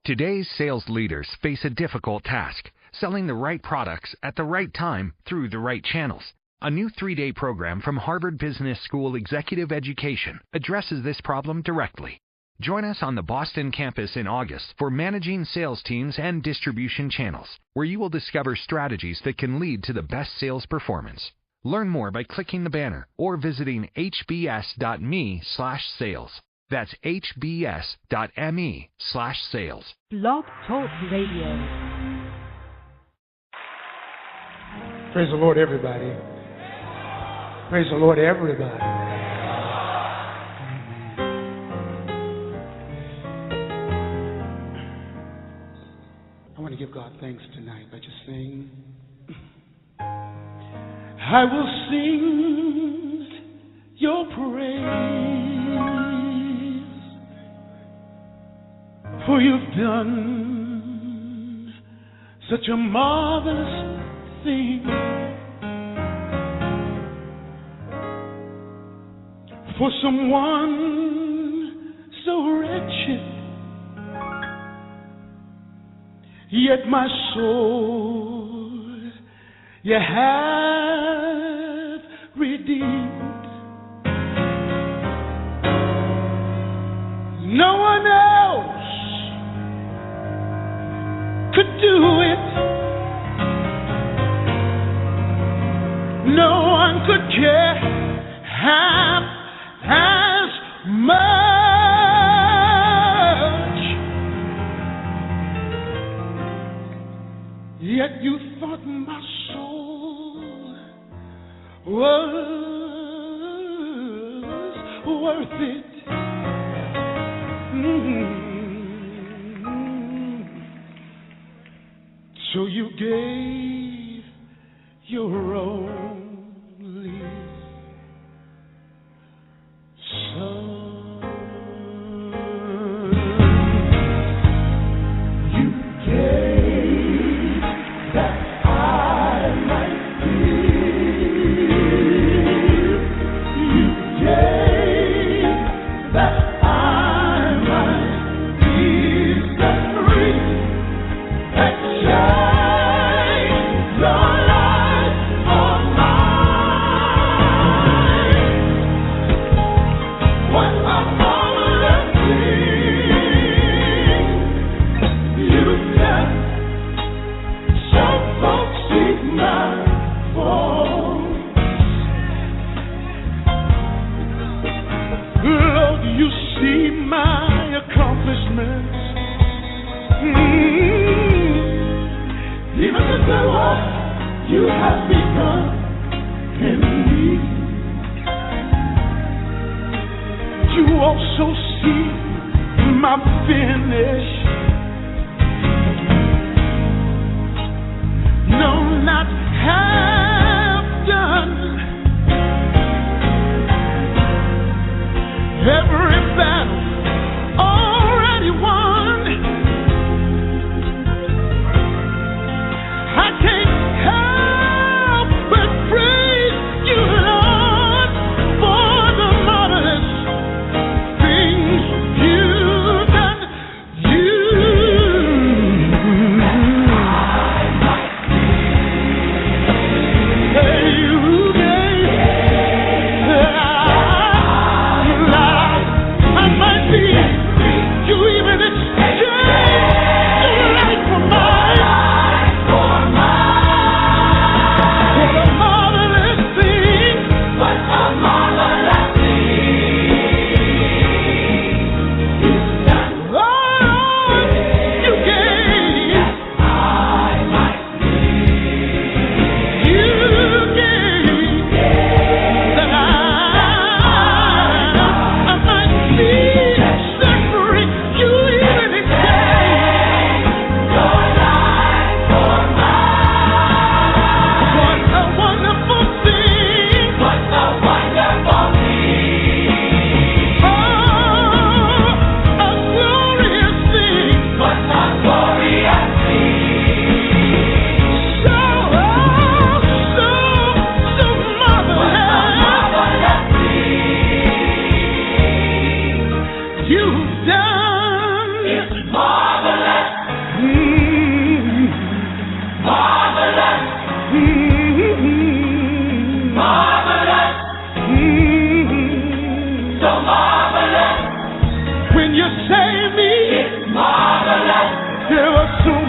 Today's sales leaders face a difficult task, selling the right products at the right time through the right channels. A new 3-day program from Harvard Business School Executive Education addresses this problem directly. Join us on the Boston campus in August for Managing Sales Teams and Distribution Channels, where you will discover strategies that can lead to the best sales performance. Learn more by clicking the banner or visiting hbs.me/sales. That's hbs.me/sales. Blog Talk Radio. Praise the Lord, everybody. Praise the Lord, everybody. I want to give God thanks tonight by just saying, I will sing your praise, for you've done such a marvelous thing. For someone so wretched, yet my soul you have redeemed. No one else could do it. No one could care half as much. Yet you thought my soul was worth it. So you gave your only Son. You gave that I might live. You gave that I might be set free and shine your light on mine. What a marvelous thing you've done. Some folks see my faults. Lord, you see my accomplishments. Even the good work you have begun in me. You also see my finish. No, not half done. Every battle already won. I can't help but praise you, Lord, for the marvelous things you've done.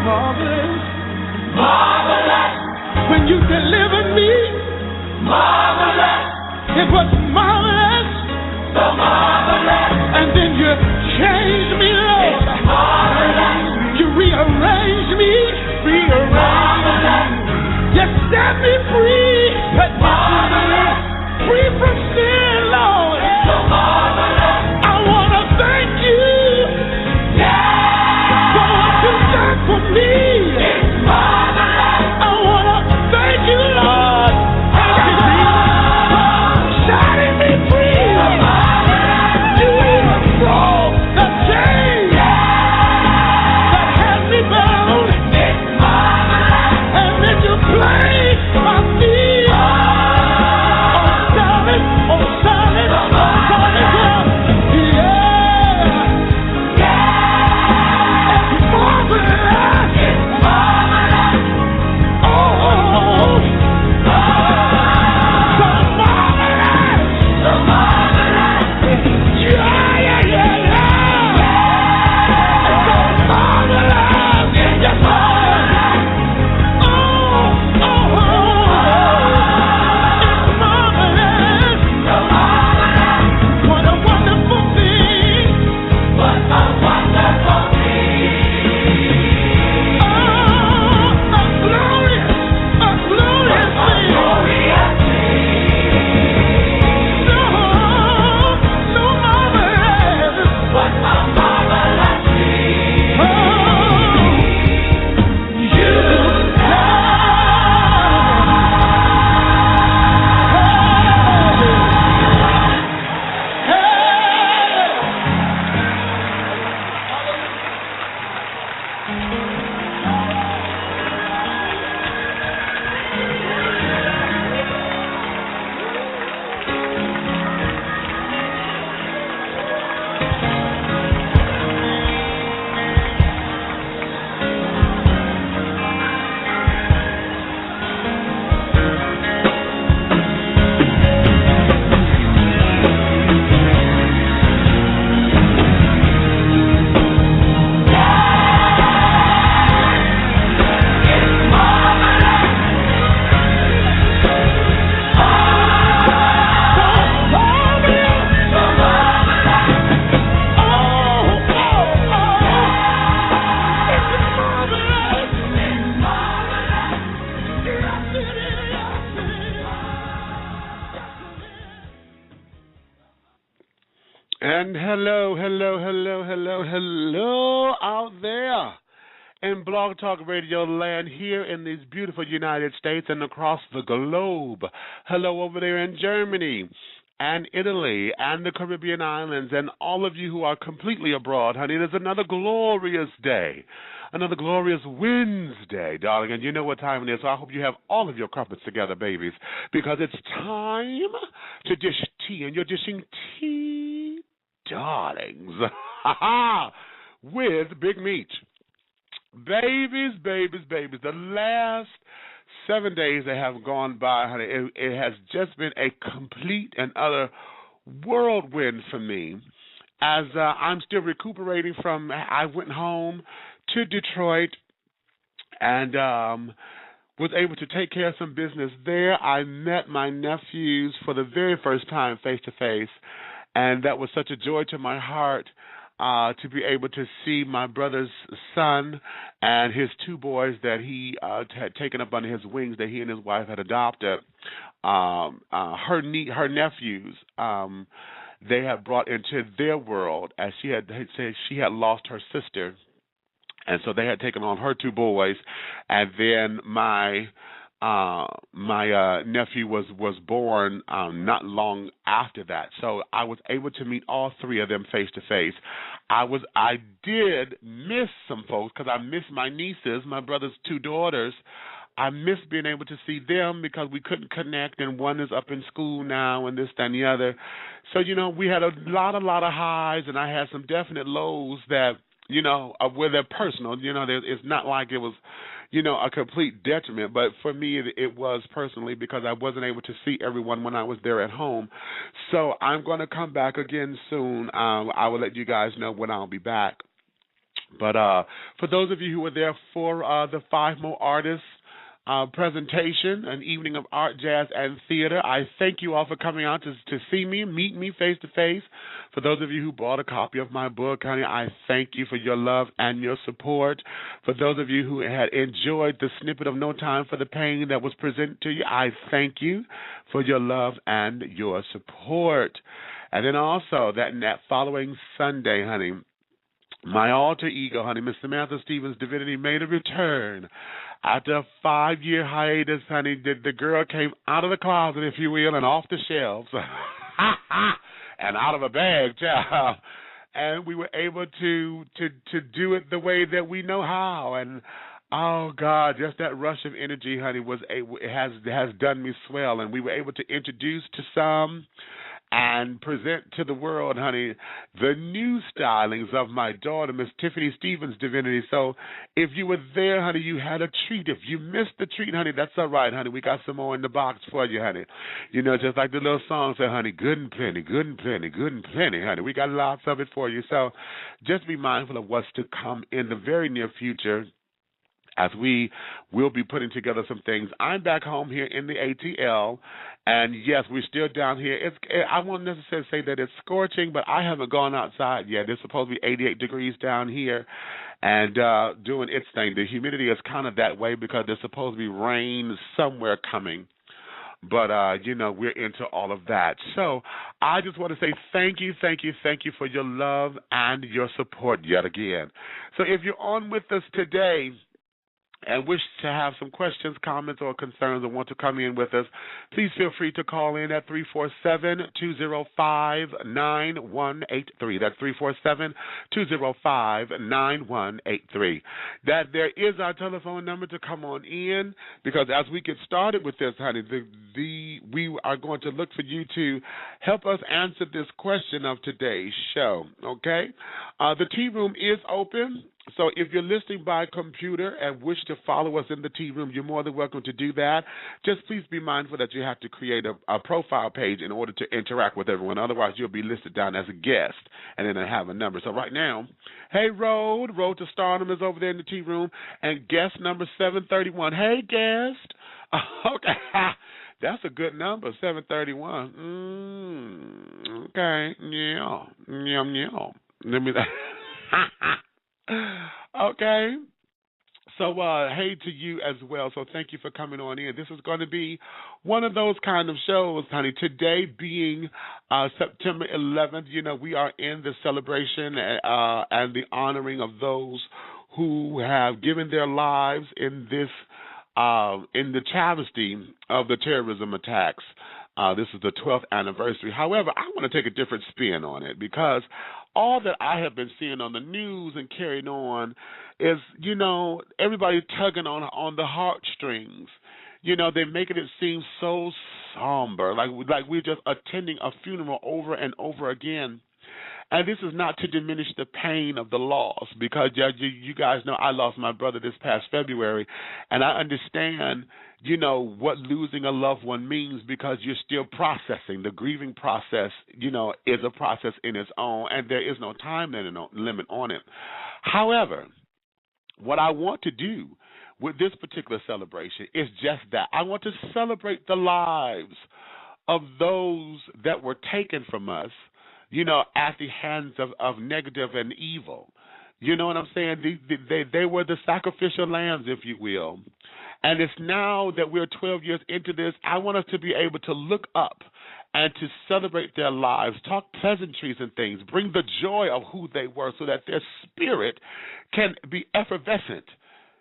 marvelous. Marvelous. When you delivered me. Marvelous. It was marvelous. So marvelous. And then you changed me, Lord. It's marvelous. You rearranged me. Marvelous. You set me free. Marvelous. Free from sin, Lord. It's so marvelous. I want to thank you. Yeah. For what you've done for me. It's marvelous. I want to thank you, Lord. Setting me free. You broke the chain that had me bound. And then you placed my feet on solid ground. Yeah. It's marvelous. Oh. And hello out there in Blog Talk Radio land here in these beautiful United States and across the globe. Hello over there in Germany and Italy and the Caribbean islands and all of you who are completely abroad, honey. It is another glorious day, another glorious Wednesday, darling, and you know what time it is, so I hope you have all of your crumpets together, babies, because it's time to dish tea, and you're dishing tea, darlings, with Big Meat. Babies, the last 7 days that have gone by, honey, it has just been a complete and utter whirlwind for me as I'm still recuperating from, I went home to Detroit and was able to take care of some business there. I met my nephews for the very first time face-to-face, and that was such a joy to my heart to be able to see my brother's son and his two boys that he had taken up under his wings that he and his wife had adopted. Her nephews, they had brought into their world as she had said she had lost her sister. And so they had taken on her two boys, and then my nephew was born not long after that. So I was able to meet all three of them face to face. I did miss some folks because I missed my nieces, my brother's two daughters. I missed being able to see them because we couldn't connect, and one is up in school now and this, that, and the other. So, we had a lot of highs, and I had some definite lows that, where they're personal. It's not like it was, a complete detriment. But for me, it was personally because I wasn't able to see everyone when I was there at home. So I'm going to come back again soon. I will let you guys know when I'll be back. But for those of you who were there for the Five More Artists presentation, an evening of art, jazz, and theater, I thank you all for coming out to see me, meet me face to face. For those of you who bought a copy of my book, honey, I thank you for your love and your support. For those of you who had enjoyed the snippet of No Time for the Pain that was presented to you, I thank you for your love and your support. And then also that following Sunday, honey, my alter ego, honey, Miss Samantha Stevens' Divinity made a return. After a 5-year hiatus, honey, the girl came out of the closet, if you will, and off the shelves, and out of a bag, child. And we were able to do it the way that we know how. And oh God, just that rush of energy, honey, has done me swell. And we were able to introduce to some and present to the world, honey, the new stylings of my daughter, Miss Tiffany Stevens' Divinity. So if you were there, honey, you had a treat. If you missed the treat, honey, that's all right, honey. We got some more in the box for you, honey. You know, just like the little song said, honey, good and plenty, good and plenty, good and plenty, honey. We got lots of it for you. So just be mindful of what's to come in the very near future, as we will be putting together some things. I'm back home here in the ATL, and yes, we're still down here. I won't necessarily say that it's scorching, but I haven't gone outside yet. It's supposed to be 88 degrees down here and doing its thing. The humidity is kind of that way because there's supposed to be rain somewhere coming. But, you know, we're into all of that. So I just want to say thank you for your love and your support yet again. So if you're on with us today and wish to have some questions, comments, or concerns, or want to come in with us, please feel free to call in at 347-205-9183. That's 347-205-9183. That there is our telephone number to come on in, because as we get started with this, honey, we are going to look for you to help us answer this question of today's show, okay? The tea room is open. So if you're listening by computer and wish to follow us in the tea room, you're more than welcome to do that. Just please be mindful that you have to create a profile page in order to interact with everyone. Otherwise, you'll be listed down as a guest and then I have a number. So right now, hey, Road to Stardom is over there in the tea room, and guest number 731. Hey, guest. Okay. That's a good number, 731. Okay. Yeah. Let me... Okay. So, hey to you as well. So thank you for coming on in. This is going to be one of those kind of shows, honey. Today being September 11th, you know, we are in the celebration and the honoring of those who have given their lives in this, in the travesty of the terrorism attacks. This is the 12th anniversary. However, I want to take a different spin on it, because all that I have been seeing on the news and carrying on is, you know, everybody tugging on the heartstrings. You know, they're making it seem so somber, like we're just attending a funeral over and over again. And this is not to diminish the pain of the loss, because you guys know I lost my brother this past February, and I understand, you know, what losing a loved one means, because you're still processing. The grieving process, you know, is a process in its own, and there is no time limit on it. However, what I want to do with this particular celebration is just that. I want to celebrate the lives of those that were taken from us, you know, at the hands of negative and evil. You know what I'm saying? They were the sacrificial lambs, if you will. And it's now that we're 12 years into this, I want us to be able to look up and to celebrate their lives, talk pleasantries and things, bring the joy of who they were so that their spirit can be effervescent,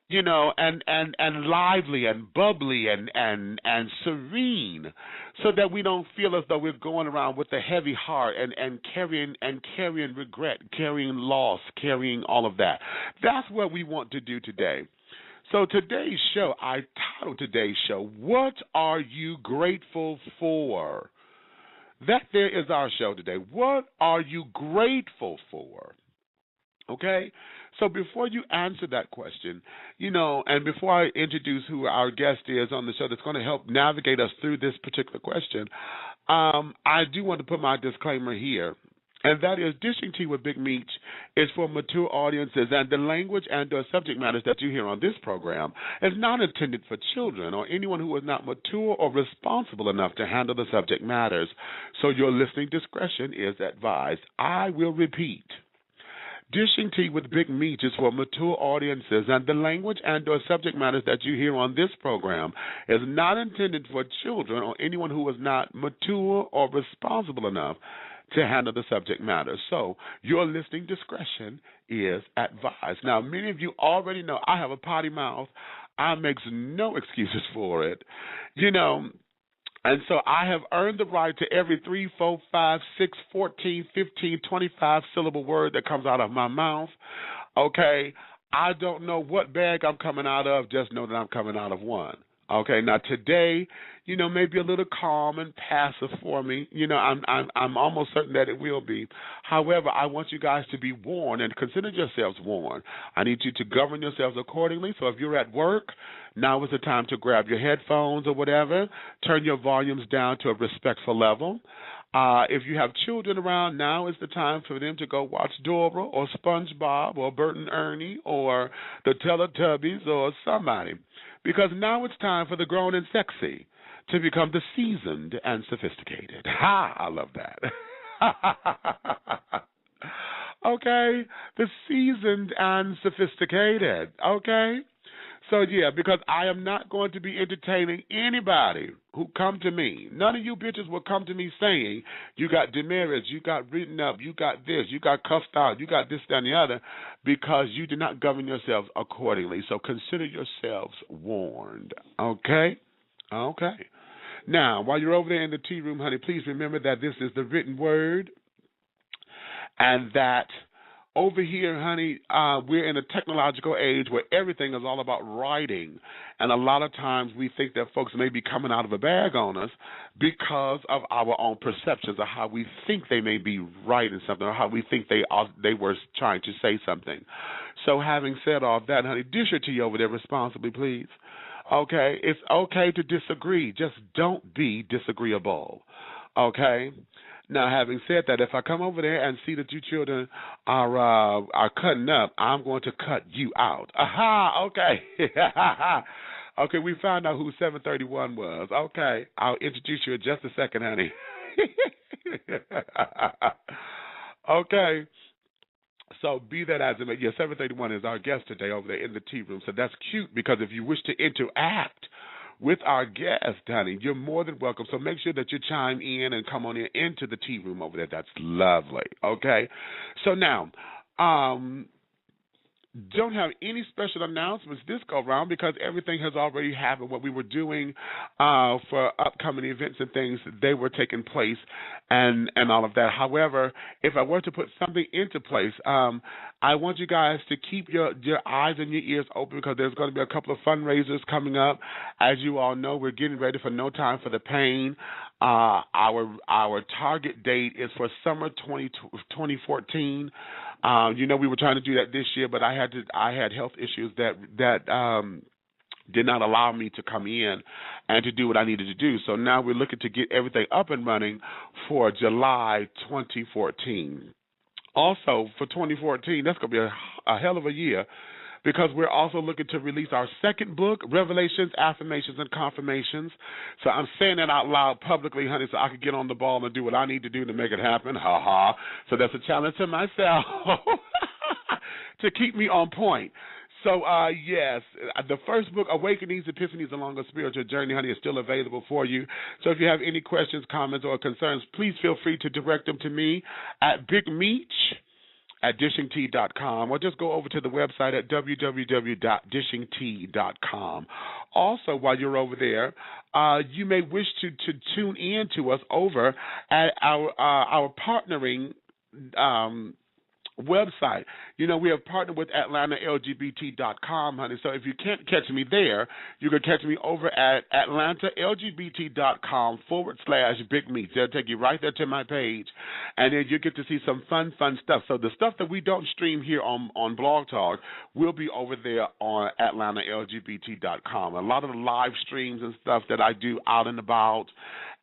you know, and lively and bubbly and serene, so that we don't feel as though we're going around with a heavy heart and carrying regret, carrying loss, carrying all of that. That's what we want to do today. So today's show, I titled today's show, What Are You Grateful For? That there is our show today. What are you grateful for? Okay? So before you answer that question, you know, and before I introduce who our guest is on the show that's going to help navigate us through this particular question, I do want to put my disclaimer here. And that is Dishing Tea with Big Meech is for mature audiences, and the language and the subject matters that you hear on this program is not intended for children or anyone who is not mature or responsible enough to handle the subject matters. So your listening discretion is advised. I will repeat. Dishing Tea with Big Meech is for mature audiences, and the language and or subject matters that you hear on this program is not intended for children or anyone who is not mature or responsible enough to handle the subject matter. So your listening discretion is advised. Now, many of you already know I have a potty mouth. I make no excuses for it. And so I have earned the right to every 3, 4, 5, 6, 14, 15, 25 syllable word that comes out of my mouth. Okay? I don't know what bag I'm coming out of, just know that I'm coming out of one. Okay, now today, maybe a little calm and passive for me. I'm almost certain that it will be. However, I want you guys to be warned and consider yourselves warned. I need you to govern yourselves accordingly. So if you're at work, now is the time to grab your headphones or whatever. Turn your volumes down to a respectful level. If you have children around, now is the time for them to go watch Dora or SpongeBob or Bert and Ernie or the Teletubbies or somebody. Because now it's time for the grown and sexy to become the seasoned and sophisticated. Ha! I love that. Okay? The seasoned and sophisticated. Okay? So, yeah, because I am not going to be entertaining anybody who come to me. None of you bitches will come to me saying, you got demerits, you got written up, you got this, you got cuffed out, you got this, that, and the other, because you did not govern yourselves accordingly. So consider yourselves warned. Okay? Okay. Now, while you're over there in the tea room, honey, please remember that this is the written word and that over here, honey, we're in a technological age where everything is all about writing. And a lot of times we think that folks may be coming out of a bag on us because of our own perceptions of how we think they may be writing something or how we think they were trying to say something. So having said all that, honey, dish your tea over there responsibly, please. Okay? It's okay to disagree. Just don't be disagreeable. Okay? Now, having said that, if I come over there and see that you children are cutting up, I'm going to cut you out. Aha, okay. Okay, we found out who 731 was. Okay, I'll introduce you in just a second, honey. Okay. So be that as it may, 731 is our guest today over there in the tea room. So that's cute because if you wish to interact with our guest, honey, you're more than welcome. So make sure that you chime in and come on in into the tea room over there. That's lovely. Okay? So now, don't have any special announcements this go around because everything has already happened. What we were doing for upcoming events and things, they were taking place and all of that. However, if I were to put something into place, I want you guys to keep your eyes and your ears open because there's going to be a couple of fundraisers coming up. As you all know, we're getting ready for No Time for the Pain. Our target date is for summer 2014. We were trying to do that this year, but I had health issues that did not allow me to come in and to do what I needed to do. So now we're looking to get everything up and running for July 2014. Also, for 2014, that's going to be a hell of a year because we're also looking to release our second book, Revelations, Affirmations, and Confirmations. So I'm saying that out loud publicly, honey, so I can get on the ball and do what I need to do to make it happen. Ha ha. So that's a challenge to myself to keep me on point. So, yes, the first book, Awakenings, Epiphanies Along a Spiritual Journey, honey, is still available for you. So if you have any questions, comments, or concerns, please feel free to direct them to me at bigmeech@dishingtea.com, or just go over to the website at www.dishingtea.com. Also, while you're over there, you may wish to tune in to us over at our partnering website. We have partnered with AtlantaLGBT.com, honey. So if you can't catch me there, you can catch me over at AtlantaLGBT.com/Big Meech. They'll take you right there to my page, and then you get to see some fun stuff. So the stuff that we don't stream here on Blog Talk will be over there on AtlantaLGBT.com. A lot of the live streams and stuff that I do out and about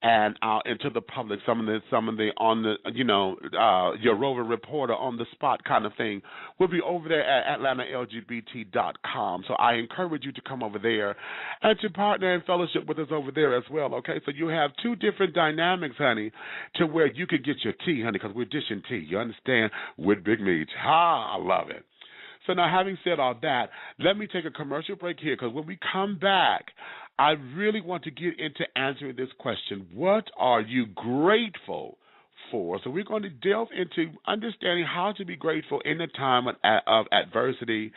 and out into the public, some of the on the your roving reporter on the spot kind of thing will be over there at AtlantaLGBT.com. So I encourage you to come over there and to partner and fellowship with us over there as well. Okay, so you have two different dynamics, honey, to where you could get your tea, honey, because we're dishing tea. You understand? With Big Meats. Ha! I love it. So now, having said all that, let me take a commercial break here, because when we come back, I really want to get into answering this question: what are you grateful for? So we're going to delve into understanding how to be grateful in the time of adversity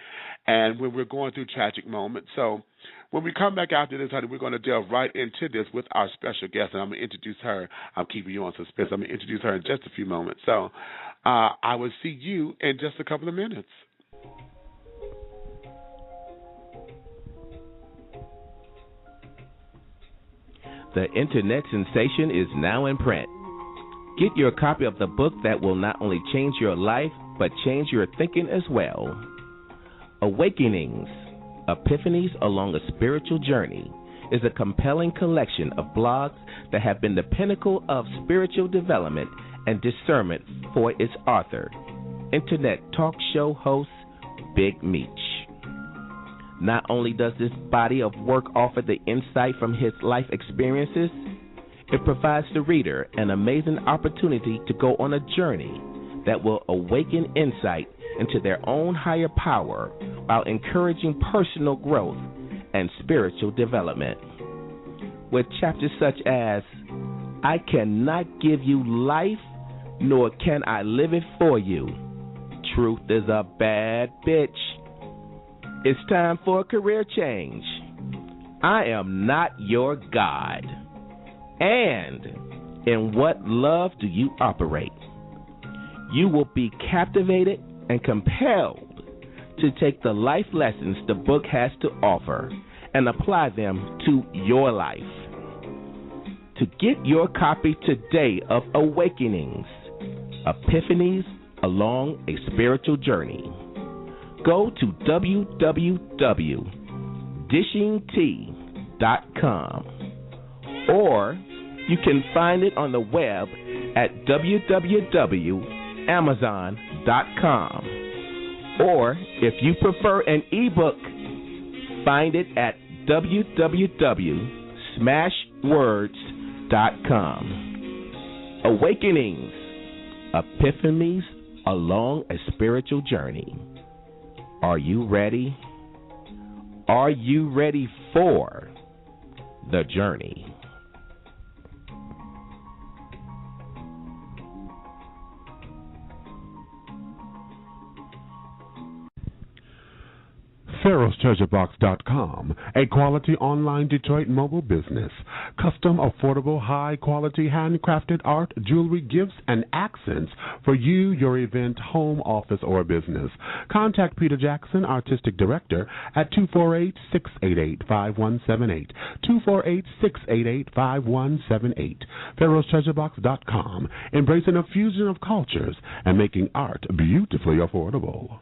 and when we're going through tragic moments. So when we come back after this, honey, we're going to delve right into this with our special guest, and I'm going to introduce her. I'm keeping you on suspense. I'm going to introduce her in just a few moments. So I will see you in just a couple of minutes. The internet sensation is now in print. Get your copy of the book that will not only change your life, but change your thinking as well. Awakenings, Epiphanies Along a Spiritual Journey is a compelling collection of blogs that have been the pinnacle of spiritual development and discernment for its author, internet talk show host Big Meech. Not only does this body of work offer the insight from his life experiences, it provides the reader an amazing opportunity to go on a journey that will awaken insight into their own higher power while encouraging personal growth and spiritual development. With chapters such as, I cannot give you life, nor can I live it for you. Truth is a bad bitch. It's time for a career change. I am not your God. And in what love do you operate? You will be captivated and compelled to take the life lessons the book has to offer and apply them to your life. To get your copy today of Awakenings, Epiphanies Along a Spiritual Journey, go to www.dishingtea.com, or you can find it on the web at www.amazon.com, or if you prefer an ebook, find it at www.smashwords.com. Awakenings, Epiphanies Along a Spiritual Journey. Are you ready? Are you ready for the journey? PharaohsTreasureBox.com, a quality online Detroit mobile business. Custom, affordable, high-quality, handcrafted art, jewelry, gifts, and accents for you, your event, home, office, or business. Contact Peter Jackson, Artistic Director, at 248-688-5178. 248-688-5178. PharaohsTreasureBox.com, embracing a fusion of cultures and making art beautifully affordable.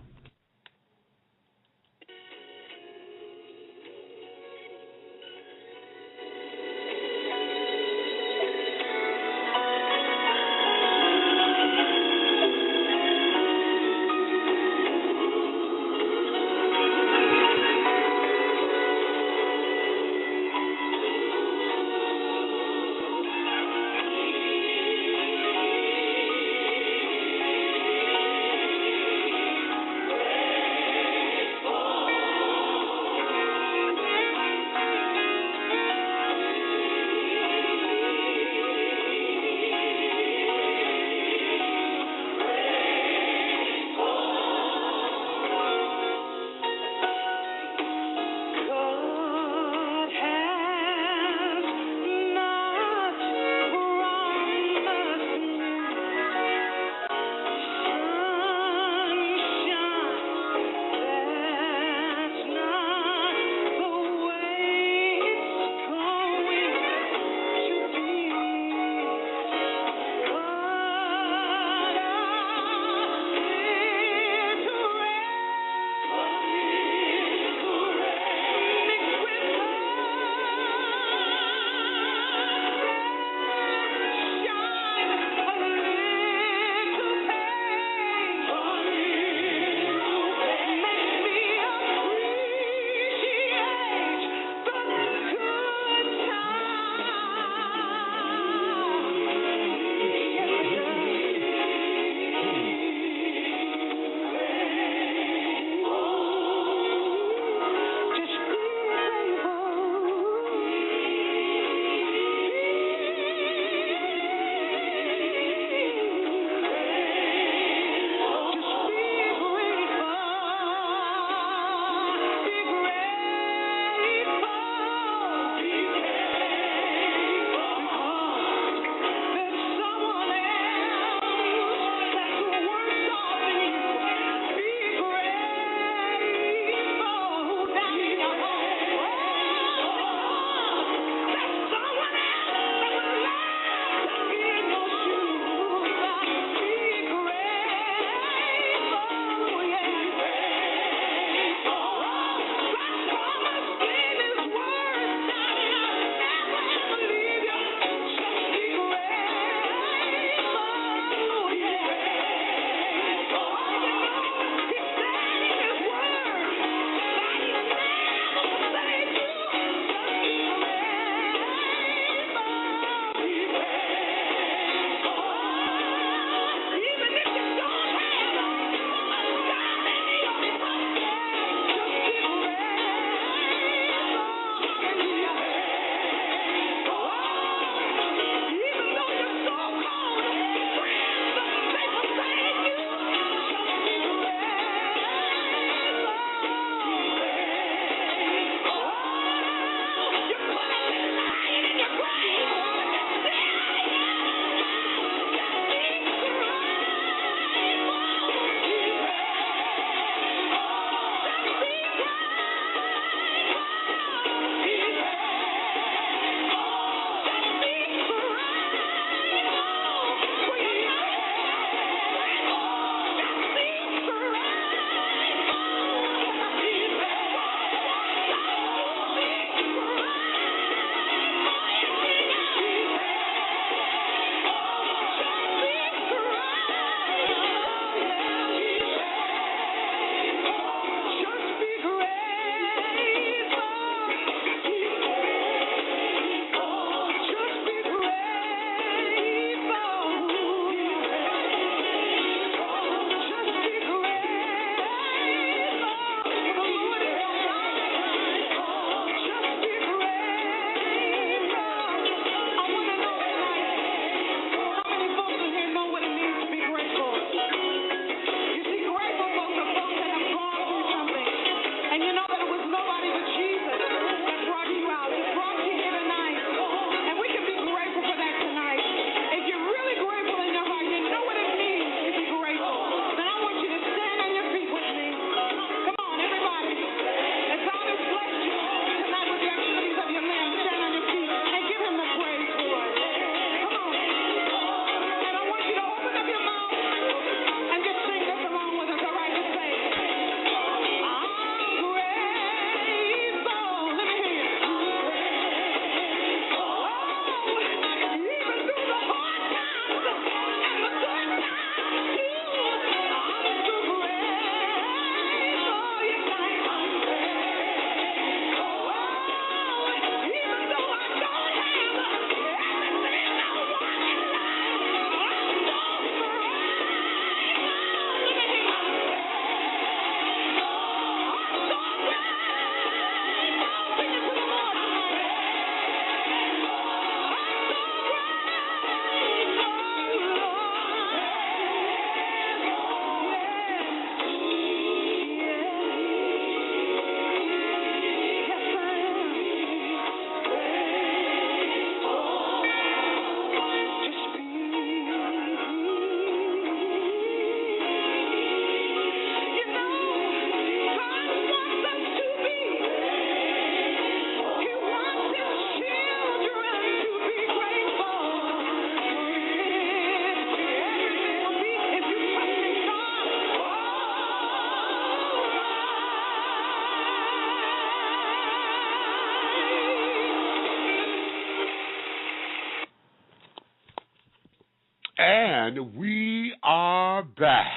And we are back.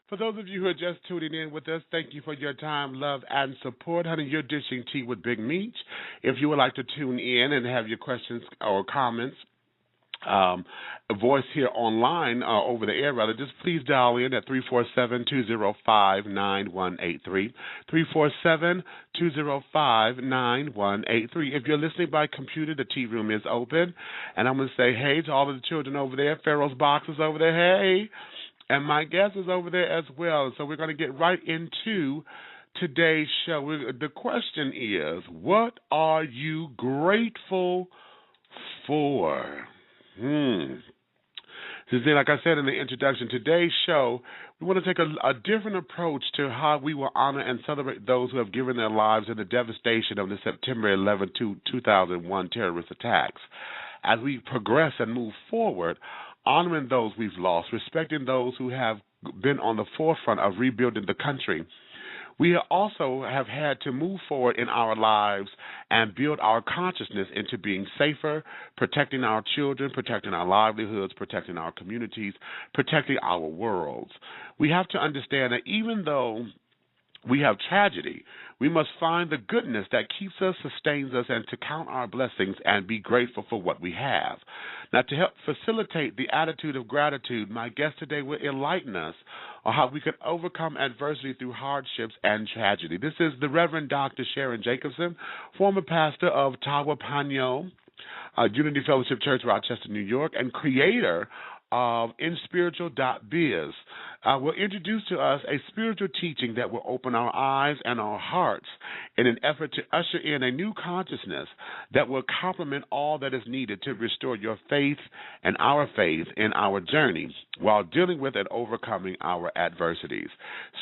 For those of you who are just tuning in with us, thank you for your time, love, and support. Honey, you're dishing tea with Big Meech. If you would like to tune in and have your questions or comments voice here online, over the air rather, just please dial in at 347-205-9183, 347-205-9183. If you're listening by computer, the tea room is open, and I'm going to say hey to all of the children over there. Pharaoh's box is over there, hey, and my guest is over there as well. So we're going to get right into today's show. The question is, what are you grateful for? Like I said in the introduction, today's show, we want to take a different approach to how we will honor and celebrate those who have given their lives in the devastation of the September 11, 2001 terrorist attacks. As we progress and move forward, honoring those we've lost, respecting those who have been on the forefront of rebuilding the country, we also have had to move forward in our lives and build our consciousness into being safer, protecting our children, protecting our livelihoods, protecting our communities, protecting our worlds. We have to understand that even though we have tragedy, we must find the goodness that keeps us, sustains us, and to count our blessings and be grateful for what we have. Now, to help facilitate the attitude of gratitude, my guest today will enlighten us on how we can overcome adversity through hardships and tragedy. This is the Reverend Dr. Sharon Jacobson, former pastor of Tawa, Pano, Unity Fellowship Church, Rochester, New York, and creator of Inspiritual.biz. Will introduce to us a spiritual teaching that will open our eyes and our hearts in an effort to usher in a new consciousness that will complement all that is needed to restore your faith and our faith in our journey while dealing with and overcoming our adversities.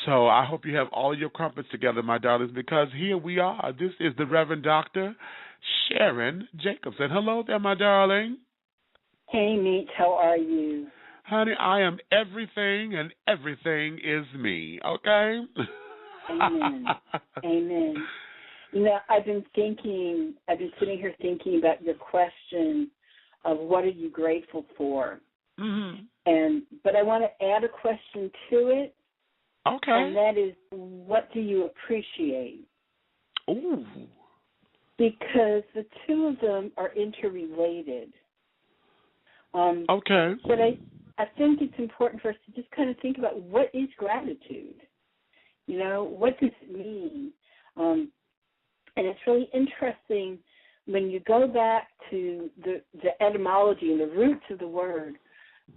So I hope you have all your crumpets together, my darlings, because here we are. This is the Reverend Dr. Sharon Jacobson. Hello there, my darling. Hey, Meech, how are you? Honey, I am everything, and everything is me, okay? Amen. Amen. You know, I've been sitting here thinking about your question of what are you grateful for? Mm-hmm. But I want to add a question to it. Okay. And that is, what do you appreciate? Ooh. Because the two of them are interrelated. Okay. But I think it's important for us to just kind of think about what is gratitude. You know, what does it mean? And it's really interesting when you go back to the etymology and the roots of the word.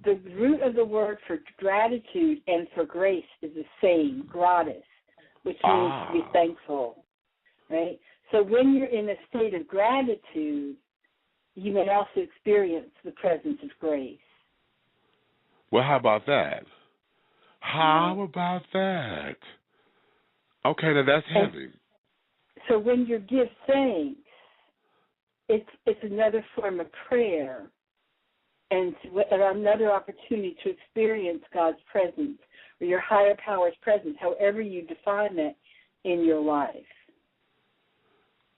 The root of the word for gratitude and for grace is the same, gratis, which means to be thankful, right? So when you're in a state of gratitude, you may also experience the presence of grace. Well, how about that? How about that? Okay, now that's heavy. So when you give thanks, it's another form of prayer and another opportunity to experience God's presence or your higher power's presence, however you define that in your life.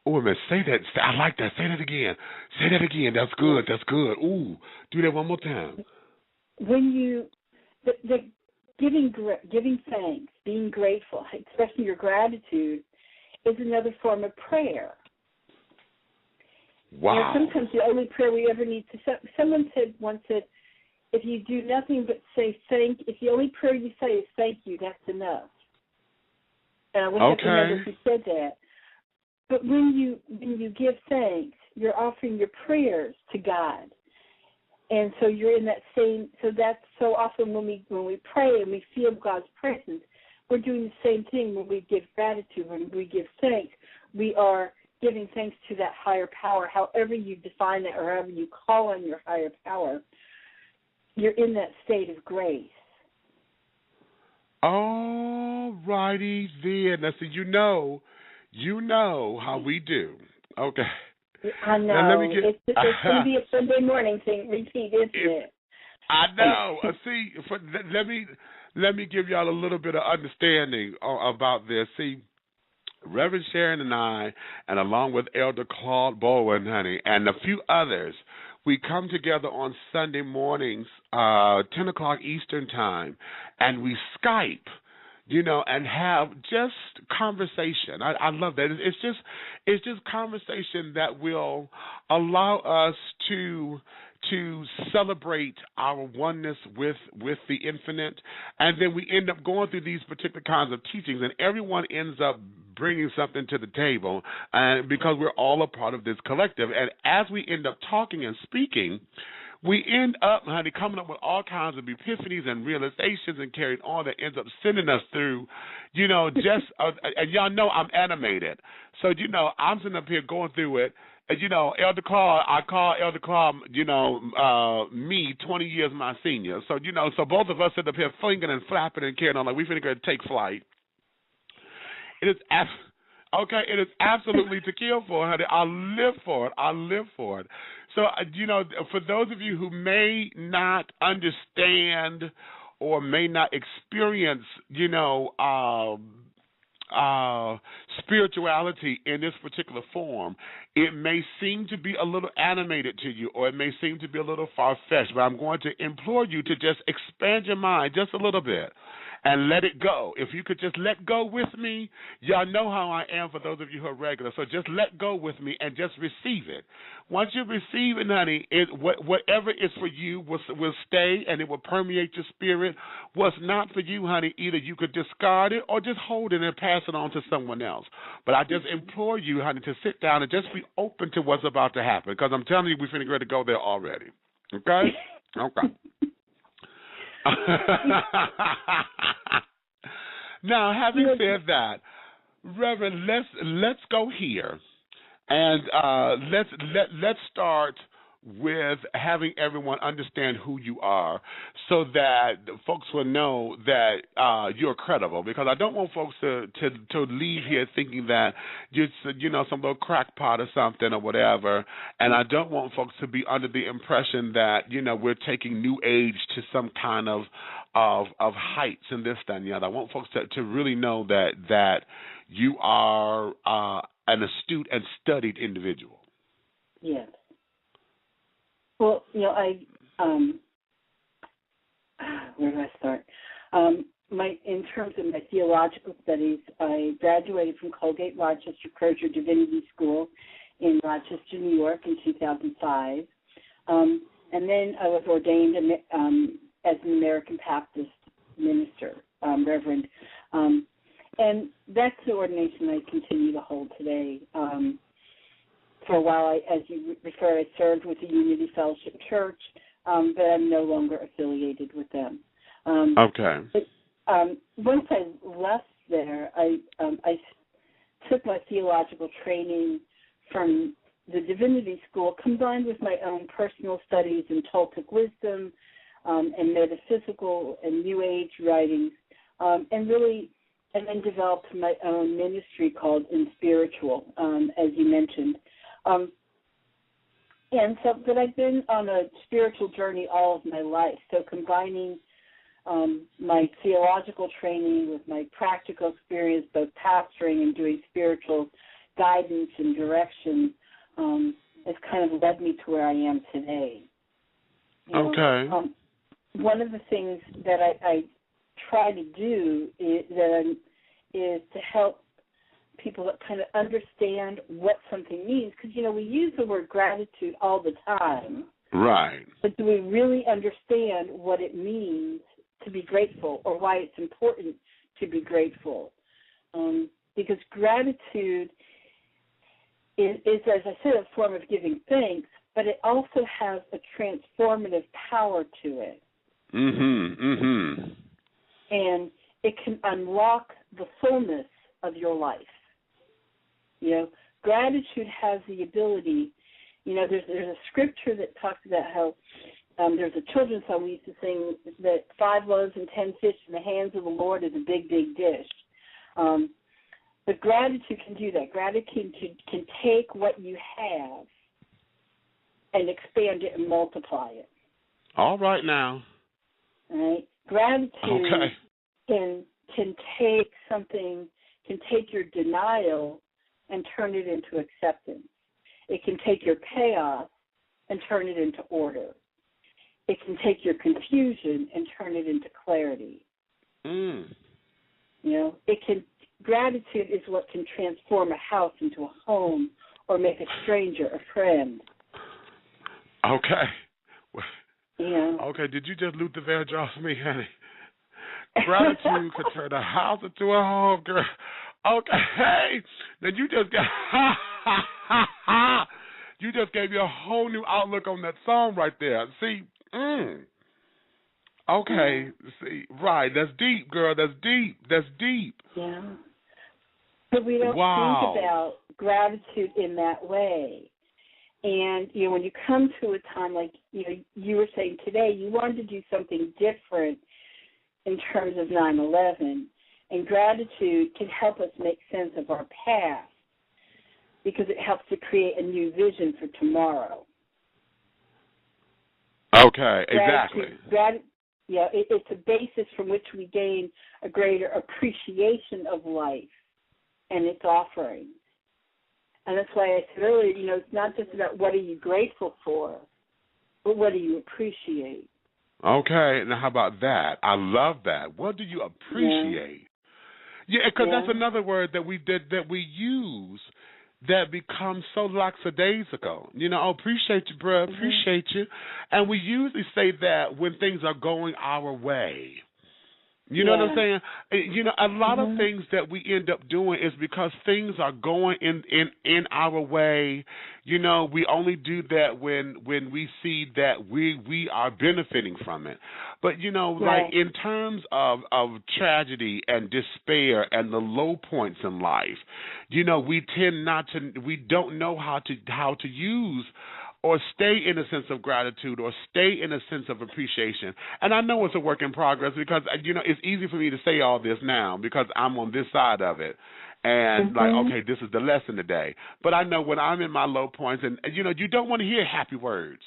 Oh, man, say that. I like that. Say that again. Say that again. That's good. That's good. Ooh, do that one more time. When the giving thanks, being grateful, expressing your gratitude is another form of prayer. Wow. You know, sometimes the only prayer we ever need to say, someone once said, if you do nothing but say if the only prayer you say is thank you, that's enough. And I wish I could remember who said that. But when you give thanks, you're offering your prayers to God. And so you're in that same, so that's so often when we pray and we feel God's presence, we're doing the same thing when we give gratitude, when we give thanks. We are giving thanks to that higher power, however you define that or however you call on your higher power. You're in that state of grace. All righty then. Now, so you know how we do. Okay. I know. Now, It's going to be a Sunday morning thing, repeat, isn't it? I know. See, let me give y'all a little bit of understanding about this. See, Reverend Sharon and I, and along with Elder Claude Bowen, honey, and a few others, we come together on Sunday mornings, 10 o'clock Eastern time, and we Skype, and have just conversation. I love that. It's just conversation that will allow us to celebrate our oneness with the infinite, and then we end up going through these particular kinds of teachings, and everyone ends up bringing something to the table, and because we're all a part of this collective, and as we end up talking and speaking, we end up, honey, coming up with all kinds of epiphanies and realizations and carrying on that ends up sending us through, and y'all know I'm animated, so I'm sitting up here going through it. And, Elder Claude, I call Elder Claude, me 20 years my senior. So, so both of us sit up here flinging and flapping and carrying on like we finna go take flight. It is absolutely to kill for, honey. I live for it. So, for those of you who may not understand or may not experience, spirituality in this particular form, it may seem to be a little animated to you, or it may seem to be a little far-fetched, but I'm going to implore you to just expand your mind just a little bit and let it go. If you could just let go with me, y'all know how I am for those of you who are regular, so just let go with me and just receive it. Once you receive it, honey, whatever is for you will stay, and it will permeate your spirit. What's not for you, honey, either you could discard it or just hold it and pass it on to someone else. But I just implore you, honey, to sit down and just be open to what's about to happen, because I'm telling you, we're finna ready to go there already. Okay? Okay. Now, having said that, Reverend, let's go here, and let's start with having everyone understand who you are, so that folks will know that you're credible. Because I don't want folks to leave here thinking that you're some little crackpot or something or whatever, and I don't want folks to be under the impression that we're taking New Age to some kind of heights and this, that, and the other. I want folks to really know that you are an astute and studied individual. Yes. Well, where do I start? In terms of my theological studies, I graduated from Colgate Rochester Crozier Divinity School in Rochester, New York in 2005. And then I was ordained as an American Baptist minister, Reverend. And that's the ordination I continue to hold today. For a while, as you refer, I served with the Unity Fellowship Church, but I'm no longer affiliated with them. Okay. But, once I left there, I took my theological training from the Divinity School, combined with my own personal studies in Toltec wisdom and metaphysical and New Age writings, and then developed my own ministry called Inspiritual, as you mentioned. But I've been on a spiritual journey all of my life. So combining my theological training with my practical experience, both pastoring and doing spiritual guidance and direction, has kind of led me to where I am today. Okay. One of the things that I try to do is to help people that kind of understand what something means, because we use the word gratitude all the time, right? But do we really understand what it means to be grateful, or why it's important to be grateful? Because gratitude is, as I said, a form of giving thanks, but it also has a transformative power to it. And it can unlock the fullness of your life. Gratitude has the ability, there's a scripture that talks about how there's a children's song we used to sing that 5 loaves and 10 fish in the hands of the Lord is a big, big dish. But gratitude can do that. Gratitude can take what you have and expand it and multiply it. All right now. All right? Gratitude can take something, can take your denial and turn it into acceptance. It can take your chaos and turn it into order. It can take your confusion and turn it into clarity. You know, gratitude is what can transform a house into a home or make a stranger a friend. Okay. Yeah. Okay, did you just loot the veg off me, honey? Gratitude could turn a house into a home, girl. Okay, now you just you just gave me a whole new outlook on that song right there. See, okay, see, right, that's deep, girl, that's deep. Yeah. But we don't think about gratitude in that way. And, you know, when you come to a time like, you know, you were saying today, you wanted to do something different in terms of 9/11, and gratitude can help us make sense of our past because it helps to create a new vision for tomorrow. Okay, exactly. It's a basis from which we gain a greater appreciation of life and its offerings. And that's why I said earlier, you know, it's not just about what are you grateful for, but what do you appreciate. Okay, now how about that? I love that. What do you appreciate? Yeah, because that's another word that we use that becomes so lackadaisical. You know, appreciate you, bro, appreciate you. And we usually say that when things are going our way. You know what I'm saying? You know, a lot of things that we end up doing is because things are going in our way. You know, we only do that when we see that we are benefiting from it. But, you know, like in terms of tragedy and despair and the low points in life, you know, we don't know how to use or stay in a sense of gratitude or stay in a sense of appreciation. And I know it's a work in progress because, you know, it's easy for me to say all this now because I'm on this side of it. And like, okay, this is the lesson today. But I know when I'm in my low points and, you know, you don't want to hear happy words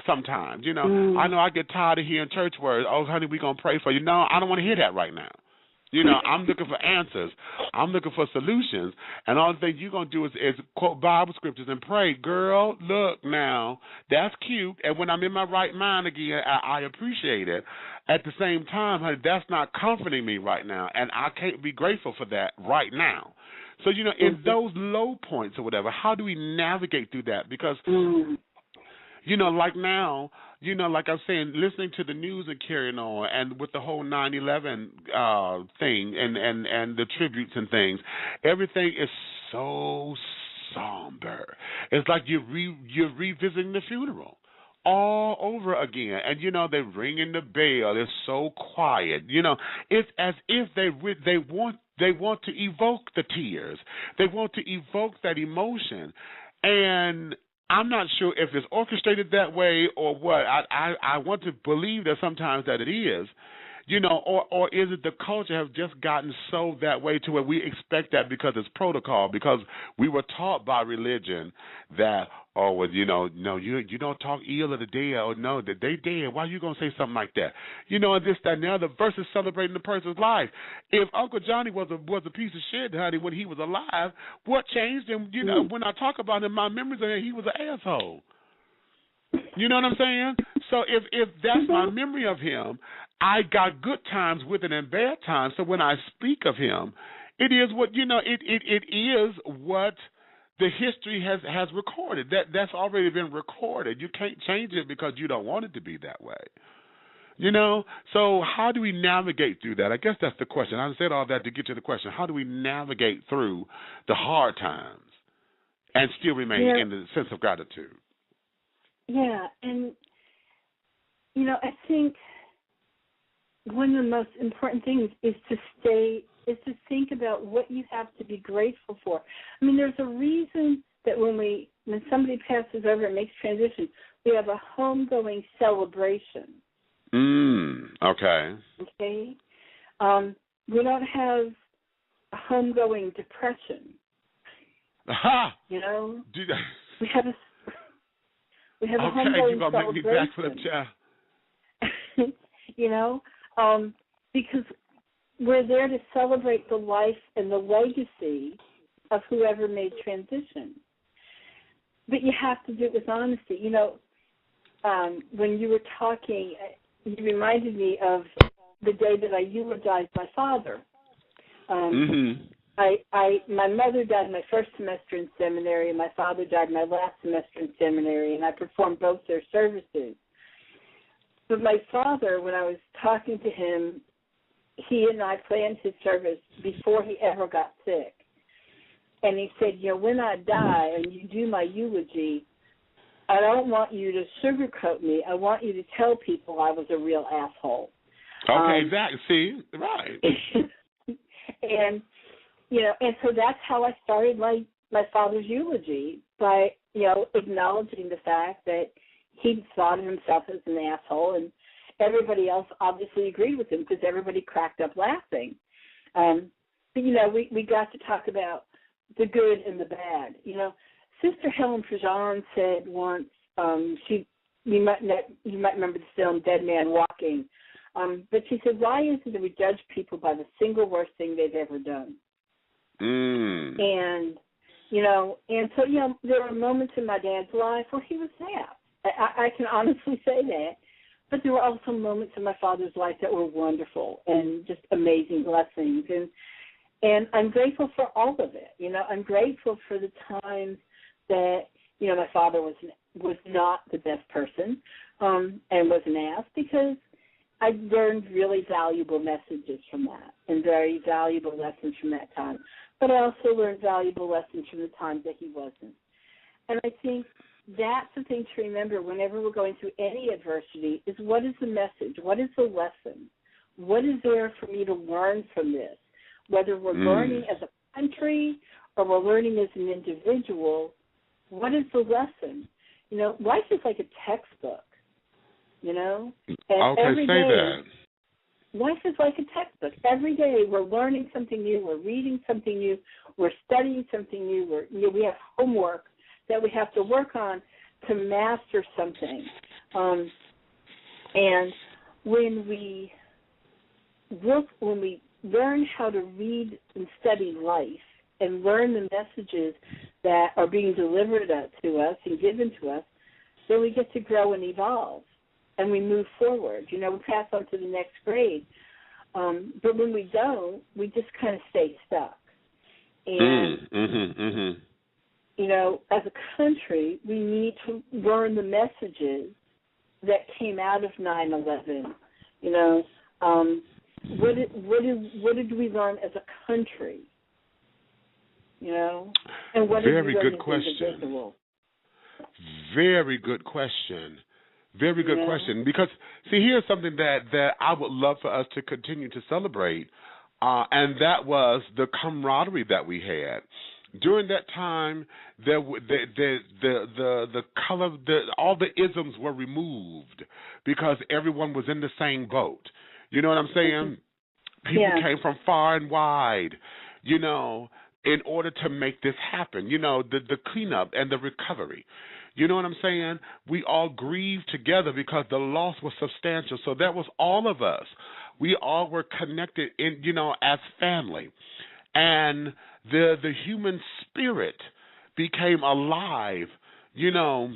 sometimes. You know, I know I get tired of hearing church words. Oh, honey, we're going to pray for you. No, I don't want to hear that right now. You know, I'm looking for answers. I'm looking for solutions. And all the thing you're going to do is quote Bible scriptures and pray. Girl, look now, that's cute. And when I'm in my right mind again, I appreciate it. At the same time, honey, that's not comforting me right now. And I can't be grateful for that right now. So, you know, in those low points or whatever, how do we navigate through that? Because, you know, like now, you know, like I was saying, listening to the news and carrying on, and with the whole 9/11 thing and the tributes and things, everything is so somber. It's like you're revisiting the funeral all over again. And, you know, they're ringing the bell. It's so quiet. You know, it's as if they want to evoke the tears. They want to evoke that emotion. And I'm not sure if it's orchestrated that way or what. I want to believe that sometimes that it is, you know, or is it the culture has just gotten so that way to where we expect that because it's protocol, because we were taught by religion that, oh, well, you know, no, you don't talk ill of the dead, or no, that they dead. Why are you going to say something like that? You know, and this, that, and the other versus celebrating the person's life. If Uncle Johnny was a piece of shit, honey, when he was alive, what changed him? You know, when I talk about him, my memories are he was an asshole. You know what I'm saying? So if that's my memory of him, I got good times with it and bad times. So when I speak of him, it is what, you know, it is what the history has recorded. That's already been recorded. You can't change it because you don't want it to be that way. You know? So how do we navigate through that? I guess that's the question. I said all that to get to the question. How do we navigate through the hard times and still remain in the sense of gratitude? Yeah, and, you know, I think one of the most important things is to think about what you have to be grateful for. I mean, there's a reason that when somebody passes over and makes transition, we have a homegoing celebration. Okay. Okay? We don't have a homegoing depression. Aha! You know? We have a homegoing celebration. You're going to make me backflip, child. You know? Because we're there to celebrate the life and the legacy of whoever made transition. But you have to do it with honesty. You know, when you were talking, you reminded me of the day that I eulogized my father. My mother died my first semester in seminary, and my father died my last semester in seminary, and I performed both their services. But my father, when I was talking to him, he and I planned his service before he ever got sick. And he said, you know, when I die and you do my eulogy, I don't want you to sugarcoat me. I want you to tell people I was a real asshole. Okay, exactly. See, right. And, you know, and so that's how I started my father's eulogy, by, you know, acknowledging the fact that he thought of himself as an asshole, and everybody else obviously agreed with him because everybody cracked up laughing. But, you know, we got to talk about the good and the bad. You know, Sister Helen Prejean said once, you might remember the film Dead Man Walking, but she said, why is it that we judge people by the single worst thing they've ever done? And, you know, and so, you know, there were moments in my dad's life where he was napped. I can honestly say that. But there were also moments in my father's life that were wonderful and just amazing blessings. And I'm grateful for all of it. You know, I'm grateful for the times that, you know, my father was not the best person and was an ass, because I learned really valuable messages from that and very valuable lessons from that time. But I also learned valuable lessons from the times that he wasn't. And I think that's the thing to remember whenever we're going through any adversity is, what is the message? What is the lesson? What is there for me to learn from this? Whether we're learning as a country or we're learning as an individual, what is the lesson? You know, life is like a textbook, you know? And every day, that. Life is like a textbook. Every day we're learning something new, we're reading something new, we're studying something new, we have homework that we have to work on to master something. And when we learn how to read and study life and learn the messages that are being delivered to us and given to us, then we get to grow and evolve, and we move forward. You know, we pass on to the next grade. But when we don't, we just kind of stay stuck. And you know, as a country, we need to learn the messages that came out of 9/11. You know, what did we learn as a country? You know, and what Very did we learn good as question. individuals? Very good question. Very good question. Because, see, here's something that I would love for us to continue to celebrate, and that was the camaraderie that we had. During that time, the color, all the isms were removed because everyone was in the same boat. You know what I'm saying? People came from far and wide, you know, in order to make this happen. You know, the cleanup and the recovery. You know what I'm saying? We all grieved together because the loss was substantial. So that was all of us. We all were connected in, you know, as family. And the human spirit became alive, you know,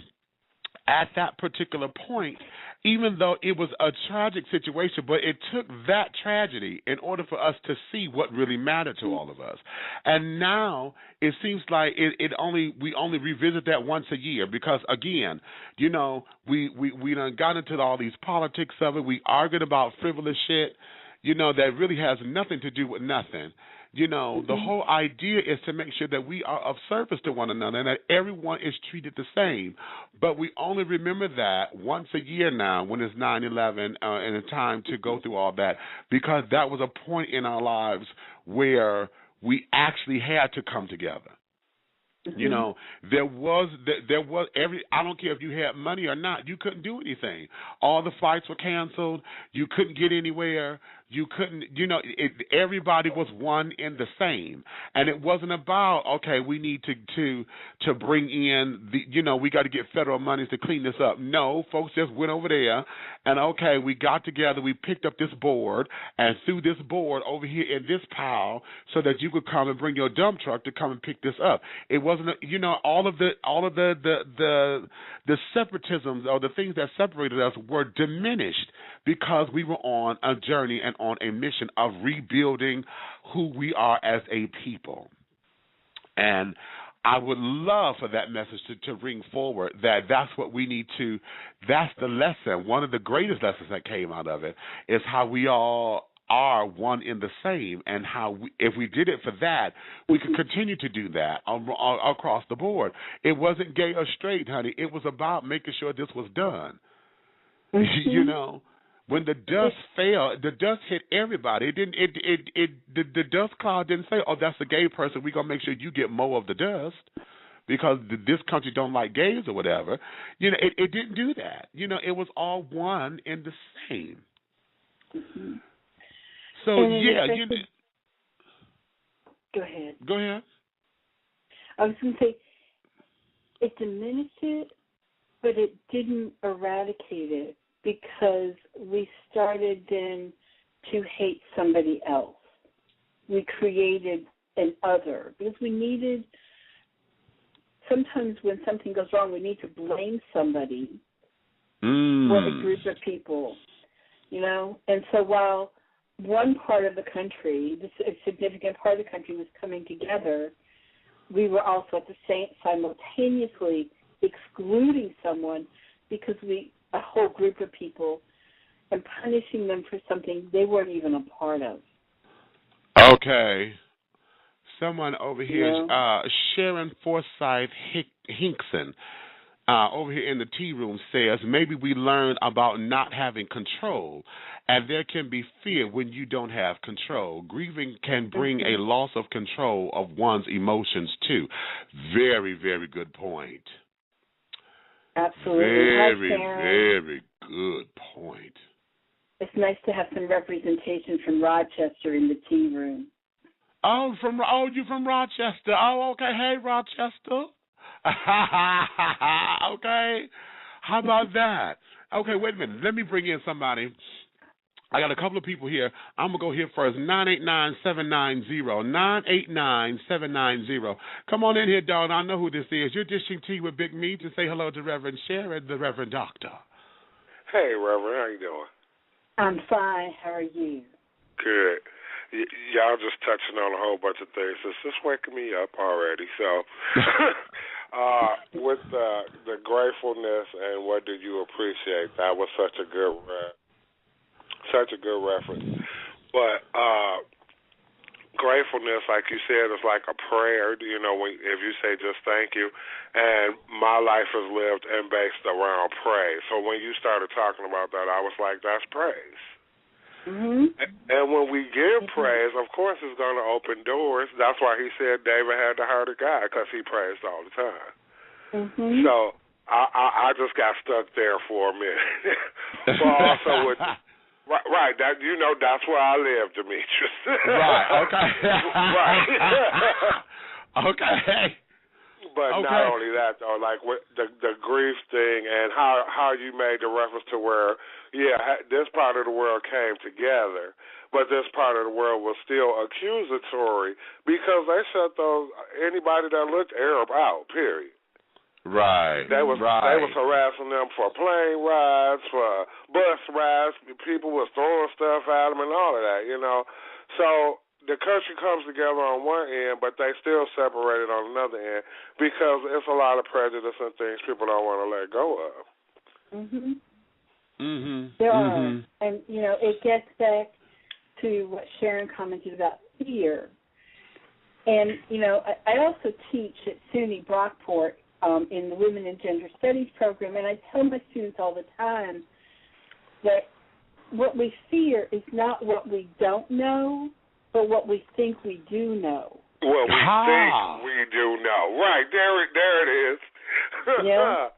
at that particular point, even though it was a tragic situation, but it took that tragedy in order for us to see what really mattered to all of us. And now it seems like we only revisit that once a year because, again, you know, we done got into all these politics of it. We argued about frivolous shit, you know, that really has nothing to do with nothing. You know, the whole idea is to make sure that we are of service to one another and that everyone is treated the same. But we only remember that once a year now when it's 9/11 and it's time to go through all that, because that was a point in our lives where we actually had to come together. You know, there was I don't care if you had money or not, you couldn't do anything. All the flights were canceled. You couldn't get anywhere. You couldn't, everybody was one in the same. And it wasn't about, okay, we need to bring in we got to get federal monies to clean this up. No, folks just went over there and, okay, we got together, we picked up this board and threw this board over here in this pile so that you could come and bring your dump truck to come and pick this up. It wasn't, all of the separatisms or the things that separated us were diminished because we were on a journey and on a mission of rebuilding who we are as a people. And I would love for that message to ring forward that's what we need to, that's the lesson. One of the greatest lessons that came out of it is how we all are one in the same, and how if we did it for that, we could continue to do that across the board. It wasn't gay or straight, honey. It was about making sure this was done. Mm-hmm. When the dust fell, the dust hit everybody. It didn't. The dust cloud didn't say, "Oh, that's a gay person. We're gonna make sure you get more of the dust because this country don't like gays or whatever." It didn't do that. It was all one in the same. Mm-hmm. So Go ahead. Go ahead. I was going to say it diminished it, but it didn't eradicate it because we started then to hate somebody else. We created an other because we needed. Sometimes when something goes wrong, we need to blame somebody or a group of people, And so while one part of the country, a significant part of the country was coming together, we were also at the same simultaneously excluding someone because a whole group of people, and punishing them for something they weren't even a part of. Okay. Someone over here, Sharon Forsyth Hinkson, over here in the tea room says, maybe we learn about not having control, and there can be fear when you don't have control. Grieving can bring a loss of control of one's emotions, too. Very, very good point. Absolutely. Very, very good point. It's nice to have some representation from Rochester in the tea room. Oh, you from Rochester. Oh, okay. Hey, Rochester. Okay. How about that? Okay, wait a minute. Let me bring in somebody. I got a couple of people here. I'm going to go here first. 989-790. 989-790. Come on in here, Dawn. I know who this is. You're dishing tea with Big Meat to say hello to Reverend Sharon, the Reverend Doctor. Hey, Reverend. How you doing? I'm fine. How are you? Good. Y'all just touching on a whole bunch of things. It's just waking me up already. So with the gratefulness and what did you appreciate, that was such a good reference. But gratefulness, like you said, is like a prayer. If you say just thank you, and my life is lived and based around praise. So when you started talking about that, I was like, that's praise. Mm-hmm. And when we give praise, of course, it's going to open doors. That's why he said David had the heart of God, because he praised all the time. Mm-hmm. So I just got stuck there for a minute. But also with right, that that's where I live, Demetrius. Right. Okay. Right. Okay. But not only that, though, like with the grief thing and how you made the reference to where, this part of the world came together, but this part of the world was still accusatory because they shut anybody that looked Arab out, period. Right. They was harassing them for plane rides, for bus rides. People was throwing stuff at them and all of that, So the country comes together on one end, but they still separated on another end because it's a lot of prejudice and things people don't want to let go of. Mhm. Mhm. There are, and it gets back to what Sharon commented about fear. And I also teach at SUNY Brockport in the Women and Gender Studies program, and I tell my students all the time that what we fear is not what we don't know, but what we think we do know. What we think we do know. Right, there it is. Yeah.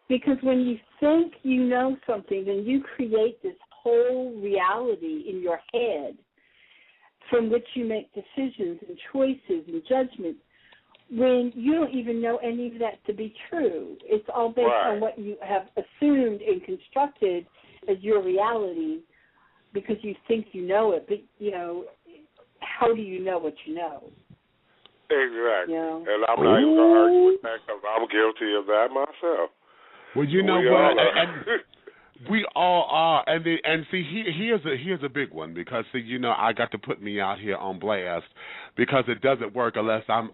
Because when you think you know something, then you create this whole reality in your head from which you make decisions and choices and judgments when you don't even know any of that to be true. It's all based on what you have assumed and constructed as your reality because you think you know it. But, you know, how do you know what you know? Exactly. You know? And I'm not even going to argue with that because I'm guilty of that myself. Well, you know what? And we all are, and see, here's a big one because see, you know, I got to put me out here on blast because it doesn't work unless I'm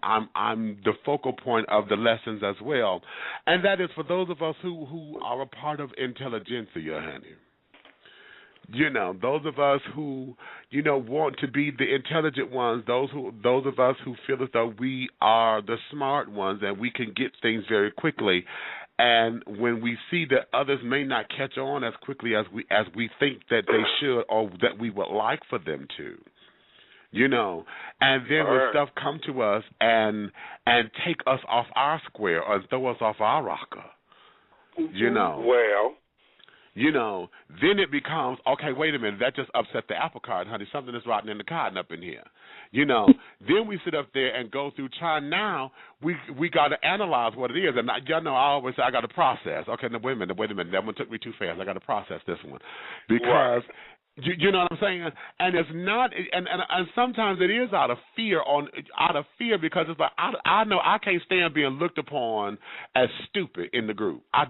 the focal point of the lessons as well, and that is for those of us who are a part of intelligentsia, honey. You know, those of us who, you know, want to be the intelligent ones, those of us who feel as though we are the smart ones and we can get things very quickly. And when we see that others may not catch on as quickly as we think that they should or that we would like for them to, you know, and then when stuff come to us and take us off our square or throw us off our rocker, you know. Well, you know, then it becomes, okay, wait a minute, that just upset the apple cart, honey. Something is rotten in the cotton up in here. You know, then we sit up there and go through trying. Now we got to analyze what it is. And y'all know I always say I got to process. Okay, now wait a minute, that one took me too fast. I got to process this one. Because, you know what I'm saying? And it's not, and sometimes it is out of fear because it's like, I know I can't stand being looked upon as stupid in the group. I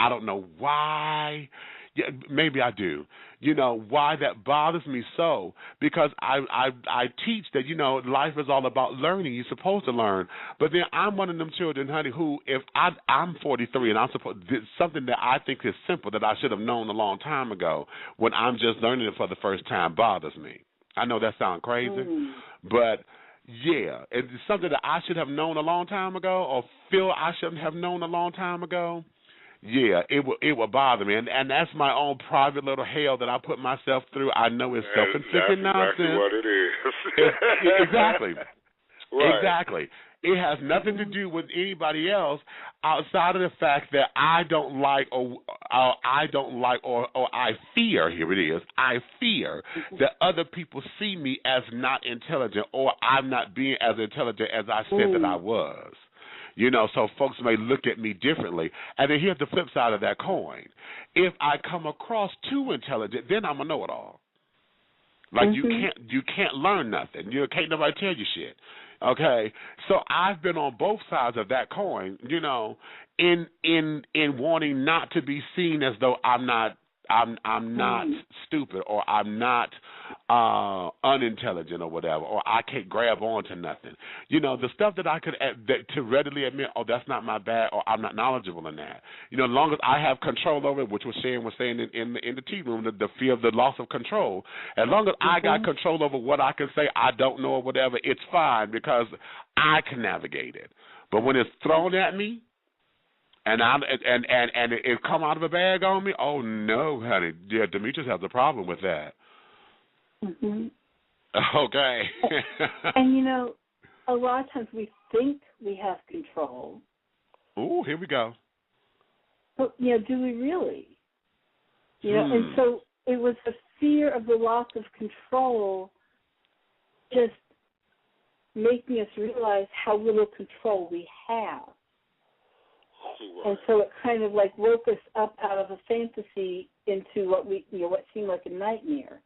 don't know why. Yeah, maybe I do. You know, why that bothers me so, because I teach that, you know, life is all about learning. You're supposed to learn. But then I'm one of them children, honey, who if I'm 43 and I'm supposed something that I think is simple that I should have known a long time ago when I'm just learning it for the first time bothers me. I know that sounds crazy, but yeah, it's something that I should have known a long time ago or feel I shouldn't have known a long time ago. Yeah, it will bother me, and that's my own private little hell that I put myself through. I know it's self-inflicted nonsense. That's exactly what it is. Exactly. Right. Exactly. It has nothing to do with anybody else outside of the fact that I don't like or I fear, here it is, I fear that other people see me as not intelligent or I'm not being as intelligent as I said that I was. You know, so folks may look at me differently. And then here's the flip side of that coin. If I come across too intelligent, then I'm a know-it-all. Like you can't learn nothing. You can't nobody tell you shit. Okay? So I've been on both sides of that coin, you know, in wanting not to be seen as though I'm not stupid or I'm not unintelligent or whatever, or I can't grab on to nothing. You know, the stuff that I could to readily admit, oh, that's not my bad, or I'm not knowledgeable in that. You know, as long as I have control over it, which Sharon was saying in the tea room, the fear of the loss of control. As long as I got control over what I can say I don't know or whatever, it's fine because I can navigate it. But when it's thrown at me, and it come out of a bag on me, oh no, honey. Yeah, Demetrius has a problem with that. Okay. And you know, a lot of times we think we have control. Ooh, here we go. But you know, do we really? You know, and so it was the fear of the loss of control just making us realize how little control we have. And so it kind of like woke us up out of a fantasy into what what seemed like a nightmare.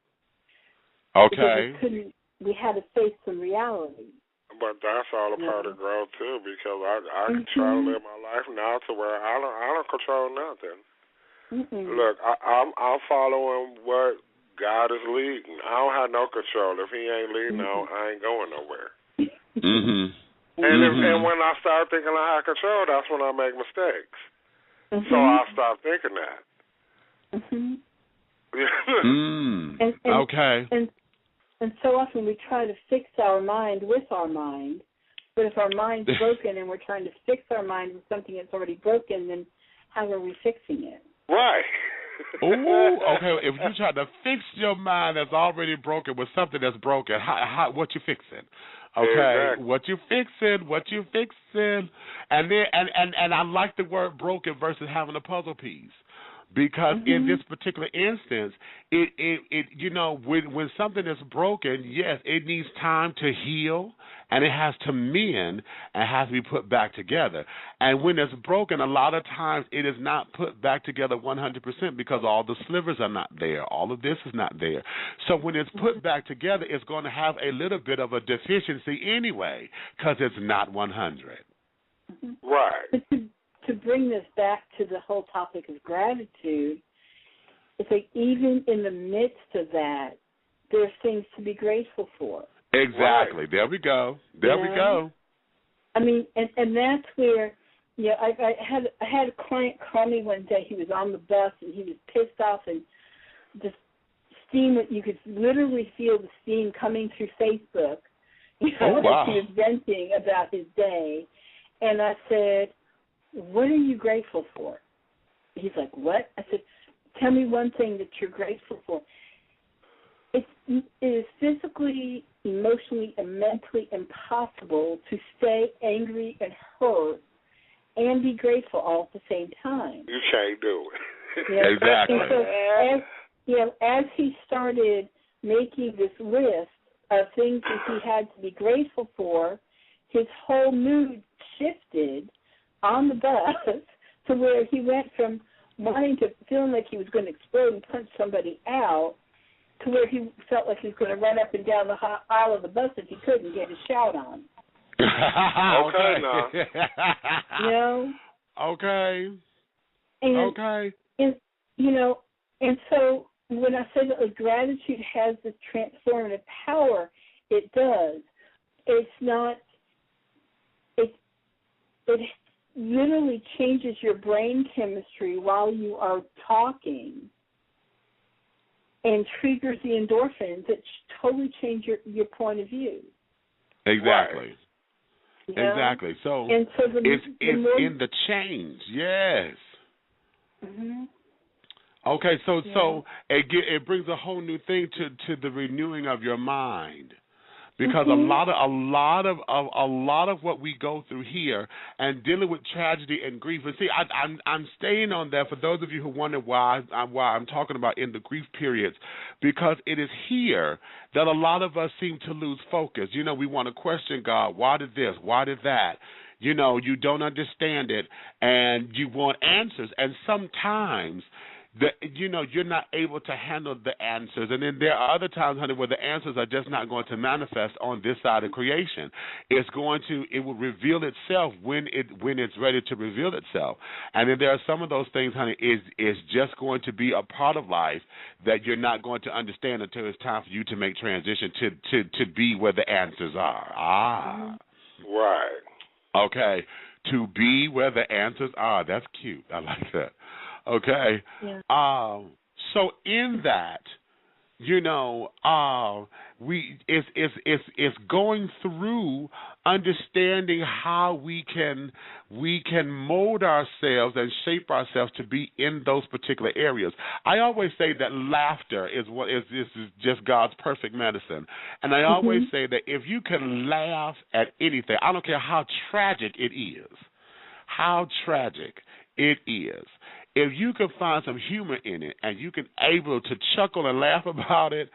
Okay. We had to face some reality. But that's all a part of growth too, because I can try to live my life now to where I don't control nothing. Look, I'm following what God is leading. I don't have no control. If He ain't leading, I ain't going nowhere. And when I start thinking I have control, that's when I make mistakes. So I stop thinking that. Okay. And so often we try to fix our mind with our mind, but if our mind's broken and we're trying to fix our mind with something that's already broken, then how are we fixing it? Right. Ooh, okay. If you try to fix your mind that's already broken with something that's broken, what you fixing? Okay, exactly. what you fixing, and then and I like the word broken versus having a puzzle piece, Because in this particular instance, it you know, when something is broken, yes, it needs time to heal, and it has to mend and has to be put back together. And when it's broken, a lot of times it is not put back together 100% because all the slivers are not there. All of this is not there. So when it's put back together, it's going to have a little bit of a deficiency anyway because it's not 100. Right. But to bring this back to the whole topic of gratitude, it's like even in the midst of that, there's things to be grateful for. Exactly. Right. There we go. There we go. I mean, and that's where, you know, I had a client call me one day. He was on the bus and he was pissed off, and the steam, you could literally feel the steam coming through Facebook. You know, as he was venting about his day. And I said, what are you grateful for? He's like, what? I said, tell me one thing that you're grateful for. It is physically, emotionally, and mentally impossible to stay angry and hurt and be grateful all at the same time. You can't do it. You know? Exactly. And so as he started making this list of things that he had to be grateful for, his whole mood shifted on the bus to where he went from feeling like he was going to explode and punch somebody out to where he felt like he was going to run up and down the aisle of the bus if he couldn't get a shout on. Okay, now. You know? Okay. And, okay. And, you know, and so when I say that like, gratitude has this transformative power, it does. It's not, it literally changes your brain chemistry while you are talking and triggers the endorphins that totally change your point of view. Exactly. You know? Exactly. So, it's in the change, yes. Mm-hmm. Okay, so it brings a whole new thing to the renewing of your mind. Because a lot of what we go through here and dealing with tragedy and grief. And see, I'm staying on that for those of you who wonder why I'm talking about in the grief periods, because it is here that a lot of us seem to lose focus. You know, we want to question God. Why did this? Why did that? You know, you don't understand it, and you want answers. And sometimes you're not able to handle the answers. And then there are other times, honey, where the answers are just not going to manifest on this side of creation. It will reveal itself when it's ready to reveal itself. And then there are some of those things, honey, is just going to be a part of life that you're not going to understand until it's time for you to make transition to be where the answers are. Right. Okay. To be where the answers are. That's cute. I like that. Okay. Yeah. So in that, you know, it's going through understanding how we can mold ourselves and shape ourselves to be in those particular areas. I always say that laughter is just God's perfect medicine, and I always say that if you can laugh at anything, I don't care how tragic it is, if you can find some humor in it and you can able to chuckle and laugh about it,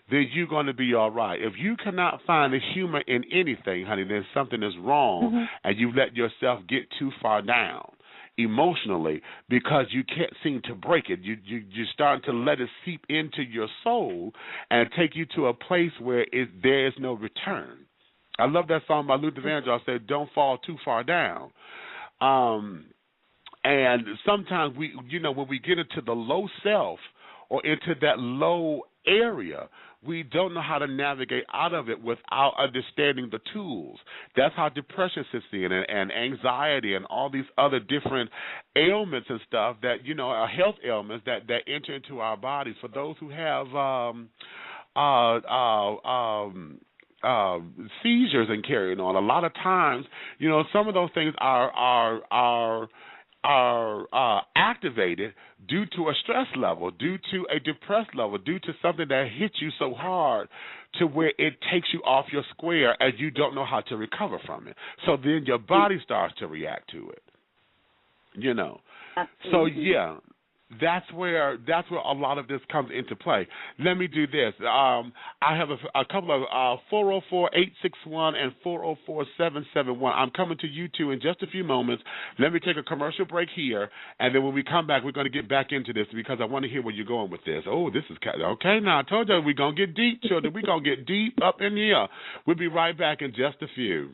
then you're going to be all right. If you cannot find the humor in anything, honey, then something is wrong, and you let yourself get too far down emotionally because you can't seem to break it. You're starting to let it seep into your soul and take you to a place where there is no return. I love that song by Luther Vandross, said, "Don't fall too far down." And sometimes when we get into the low self or into that low area, we don't know how to navigate out of it without understanding the tools. That's how depression sits in and anxiety and all these other different ailments and stuff that, you know, are health ailments that enter into our bodies. For those who have seizures and carrying on, a lot of times, you know, some of those things are activated due to a stress level, due to a depressed level, due to something that hits you so hard to where it takes you off your square and you don't know how to recover from it. So then your body starts to react to it, you know. So, yeah. that's where a lot of this comes into play. Let me do this. I have a couple of 404-861 and 404-771. I'm coming to you two in just a few moments. Let me take a commercial break here, and then when we come back, we're going to get back into this because I want to hear where you're going with this. Oh, this is okay. Now I told you we're going to get deep, children. We're going to get deep up in here. We'll be right back in just a few.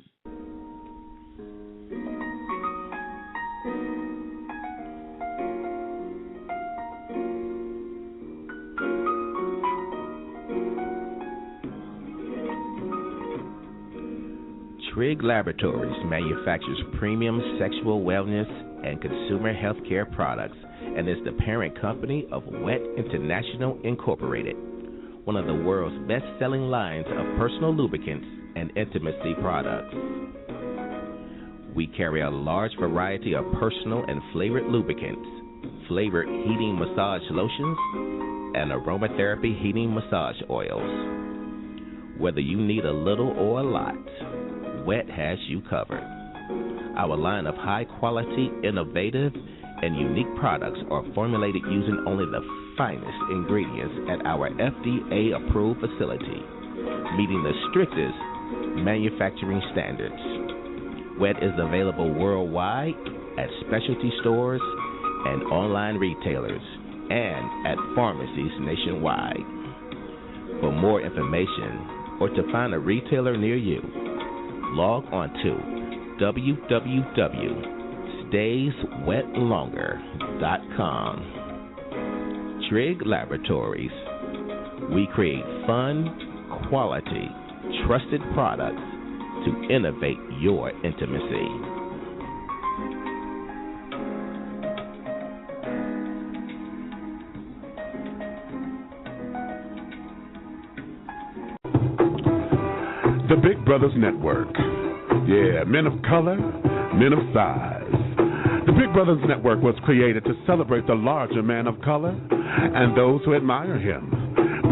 Trig Laboratories manufactures premium sexual wellness and consumer healthcare products and is the parent company of Wet International Incorporated, one of the world's best-selling lines of personal lubricants and intimacy products. We carry a large variety of personal and flavored lubricants, flavored heating massage lotions, and aromatherapy heating massage oils. Whether you need a little or a lot, Wet has you covered. Our line of high-quality, innovative, and unique products are formulated using only the finest ingredients at our FDA-approved facility, meeting the strictest manufacturing standards. Wet is available worldwide at specialty stores and online retailers and at pharmacies nationwide. For more information or to find a retailer near you, log on to www.stayswetlonger.com. Trig Laboratories. We create fun, quality, trusted products to innovate your intimacy. The Big Brothers Network. Yeah, men of color, men of size. The Big Brothers Network was created to celebrate the larger man of color and those who admire him.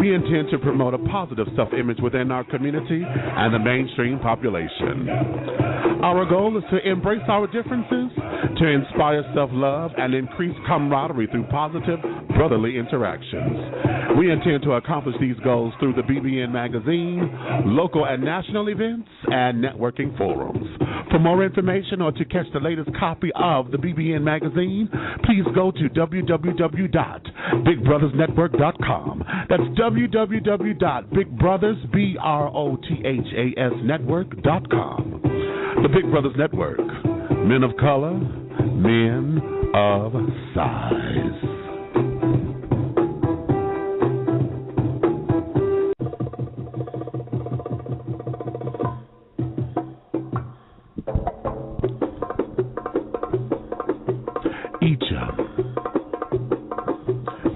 We intend to promote a positive self-image within our community and the mainstream population. Our goal is to embrace our differences, to inspire self-love, and increase camaraderie through positive, brotherly interactions. We intend to accomplish these goals through the BBN magazine, local and national events, and networking forums. For more information or to catch the latest copy of the BBN magazine, please go to www.bigbrothersnetwork.com. That's www.bigbrothersnetwork.com. The Big Brothers Network. Men of color, men of size.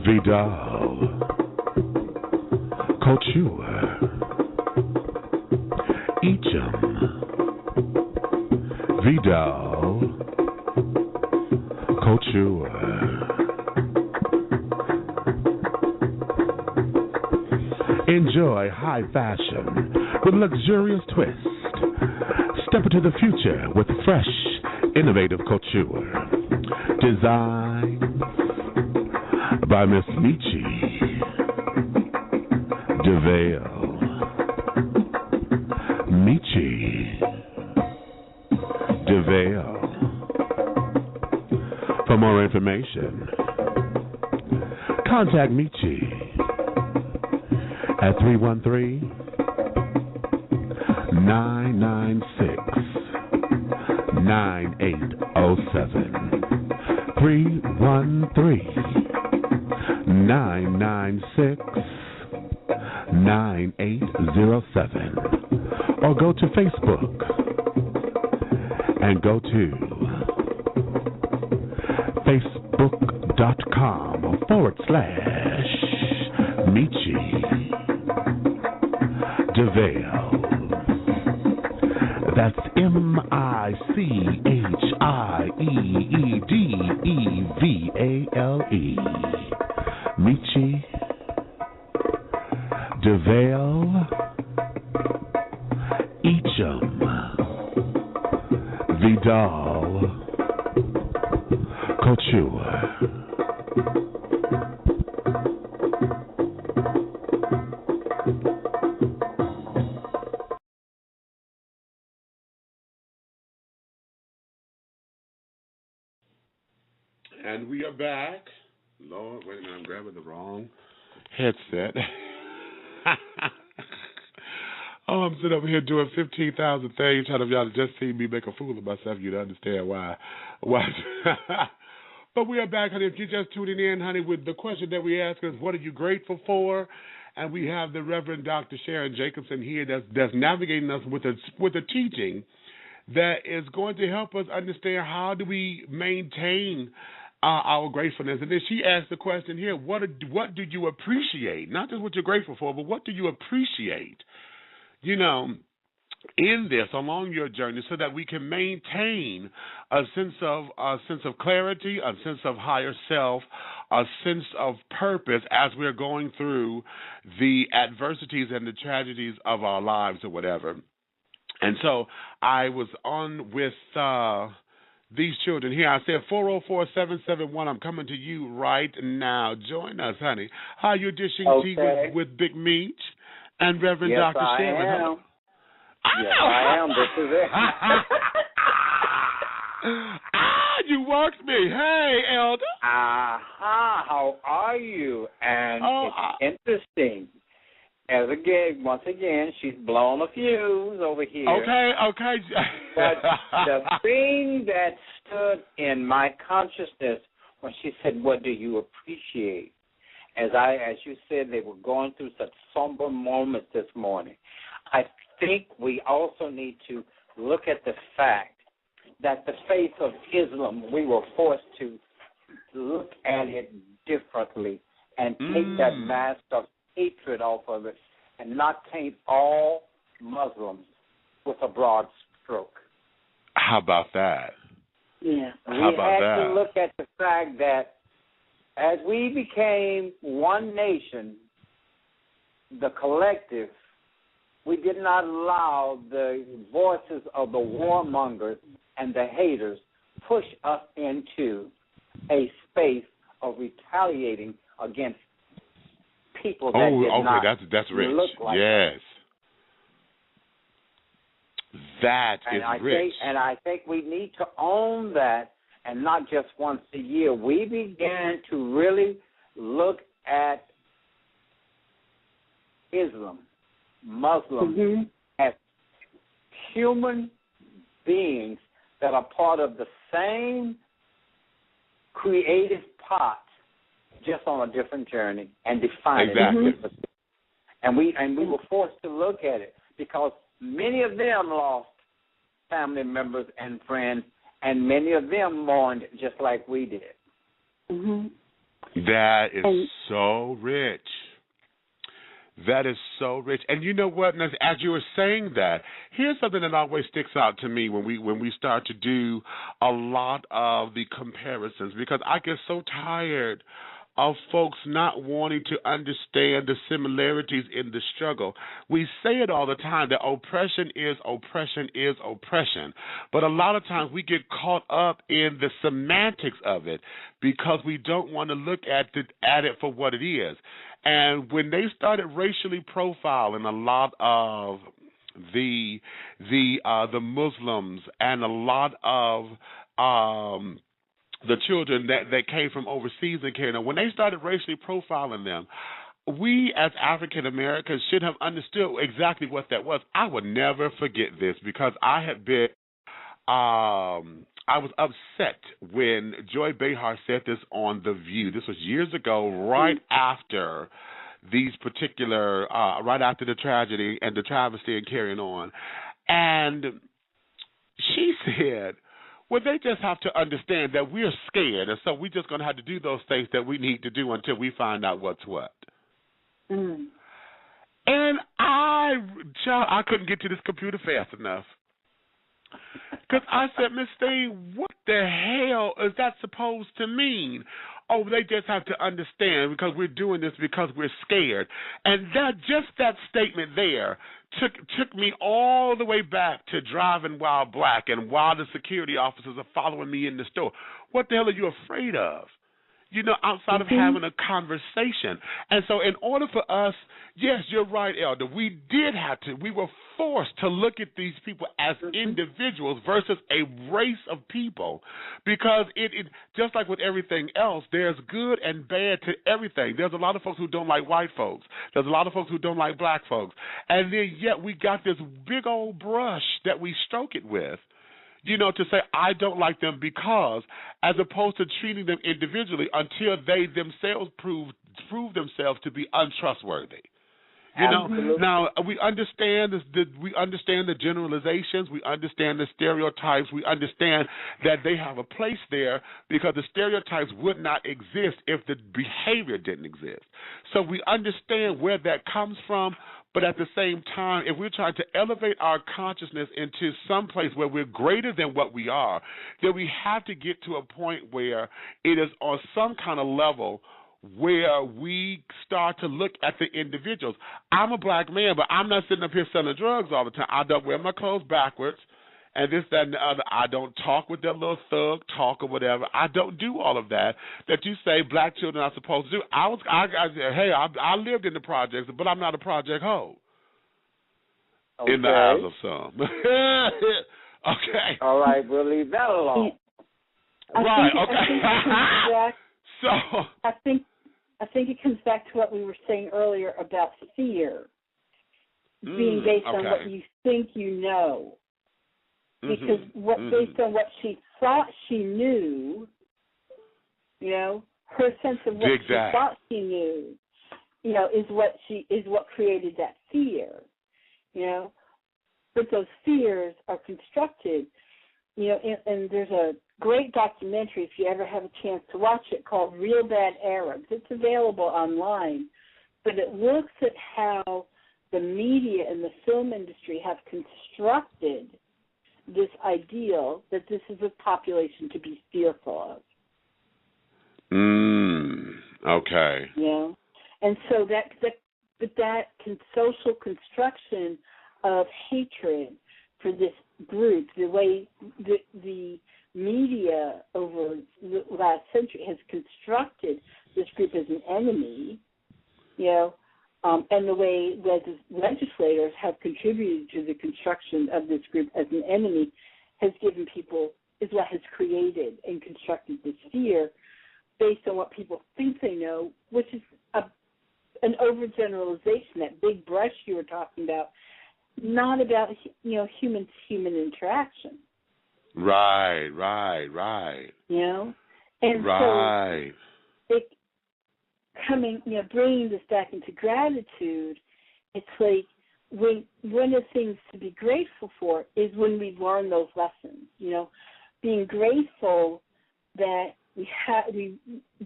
Vidal, Couture, Echam, Vidal, Couture. Enjoy high fashion with luxurious twist. Step into the future with fresh, innovative couture. Designed by Miss Michi DeVale. Michi DeVale. For more information, contact Michi at 313-996-9807. 313-996-9807. Or go to Facebook and go to facebook.com/Michi DeVale. That's MICHIEEDEVALE. Michi DeVale, Echam, Vidal, Couture. And we are back. Lord, wait a minute, I'm grabbing the wrong headset. Oh, I'm sitting over here doing 15,000 things, trying to y'all to just see me make a fool of myself. You'd understand why. But we are back, honey. If you're just tuning in, honey, with the question that we ask is, what are you grateful for? And we have the Reverend Dr. Sharon Jacobson here that's navigating us with a teaching that is going to help us understand how do we maintain our gratefulness. And then she asked the question here, what do you appreciate? Not just what you're grateful for, but what do you appreciate, in this, along your journey, so that we can maintain a sense of clarity, a sense of higher self, a sense of purpose as we're going through the adversities and the tragedies of our lives or whatever. And so I was on with these children here. I said 404-771. I'm coming to you right now. Join us, honey. How you dishing tea with Big Meat and Reverend Dr. Sharon? Yes, I am. This is it. You worked me. Hey, Elder. How are you? And it's interesting. Once again, she's blown a fuse over here. Okay. But the thing that stood in my consciousness when she said, "What do you appreciate?" As you said, they were going through such somber moments this morning. I think we also need to look at the fact that the faith of Islam, we were forced to look at it differently and take that mask of hatred off of it and not paint all Muslims with a broad stroke. How about that? Yeah. We had to look at the fact that as we became one nation, the collective, we did not allow the voices of the warmongers and the haters push us into a space of retaliating against people that did not that's rich. look like yes. us. That is rich. I think we need to own that, and not just once a year. We began to really look at Islam, Muslims, as human beings that are part of the same creative pot, just on a different journey, and define it differently. And we were forced to look at it because many of them lost family members and friends, and many of them mourned just like we did. That is so rich. That is so rich. And you know what? As you were saying that, here's something that always sticks out to me when we start to do a lot of the comparisons, because I get so tired of folks not wanting to understand the similarities in the struggle. We say it all the time that oppression is oppression. But a lot of times we get caught up in the semantics of it because we don't want to look at it for what it is. And when they started racially profiling a lot of the Muslims and a lot of the children that came from overseas and carried on, when they started racially profiling them, we as African Americans should have understood exactly what that was. I would never forget this because I had been I was upset when Joy Behar said this on The View. This was years ago, right after these particular, right after the tragedy and the travesty and carrying on. And she said, well, they just have to understand that we're scared, and so we're just going to have to do those things that we need to do until we find out what's what. And I couldn't get to this computer fast enough. Because I said, Miss Steen, what the hell is that supposed to mean? Oh, they just have to understand because we're doing this because we're scared. And that statement there took me all the way back to driving while black and while the security officers are following me in the store. What the hell are you afraid of? outside of having a conversation. And so in order for us, yes, you're right, Elder, we were forced to look at these people as individuals versus a race of people, because it just like with everything else, there's good and bad to everything. There's a lot of folks who don't like white folks. There's a lot of folks who don't like black folks. And then yet we got this big old brush that we stroke it with, to say, I don't like them because, as opposed to treating them individually until they themselves prove themselves to be untrustworthy. Now we understand the generalizations, we understand the stereotypes, we understand that they have a place there because the stereotypes would not exist if the behavior didn't exist. So we understand where that comes from, but at the same time, if we're trying to elevate our consciousness into some place where we're greater than what we are, then we have to get to a point where it is on some kind of level where we start to look at the individuals. I'm a black man, but I'm not sitting up here selling drugs all the time. I don't wear my clothes backwards and this, that, and the other. I don't talk with that little thug talk or whatever. I don't do all of that you say black children are supposed to do. I lived in the projects, but I'm not a project hoe. Okay. In the eyes of some. Okay. All right, we'll leave that alone. I think it comes back to what we were saying earlier about fear being based on what you think you know. Because based on what she thought she knew, her sense of what she thought she knew, is what created that fear. But those fears are constructed, and there's a great documentary, if you ever have a chance to watch it, called Real Bad Arabs. It's available online, but it looks at how the media and the film industry have constructed this ideal that this is a population to be fearful of. Okay. And so that social construction of hatred for this group, the way the media over the last century has constructed this group as an enemy, and the way legislators have contributed to the construction of this group as an enemy is what has created and constructed this fear based on what people think they know, which is an overgeneralization, that big brush you were talking about, not about human-to-human interaction. Right. And right. So bringing this back into gratitude, it's like one of the things to be grateful for is when we learn those lessons. Being grateful that we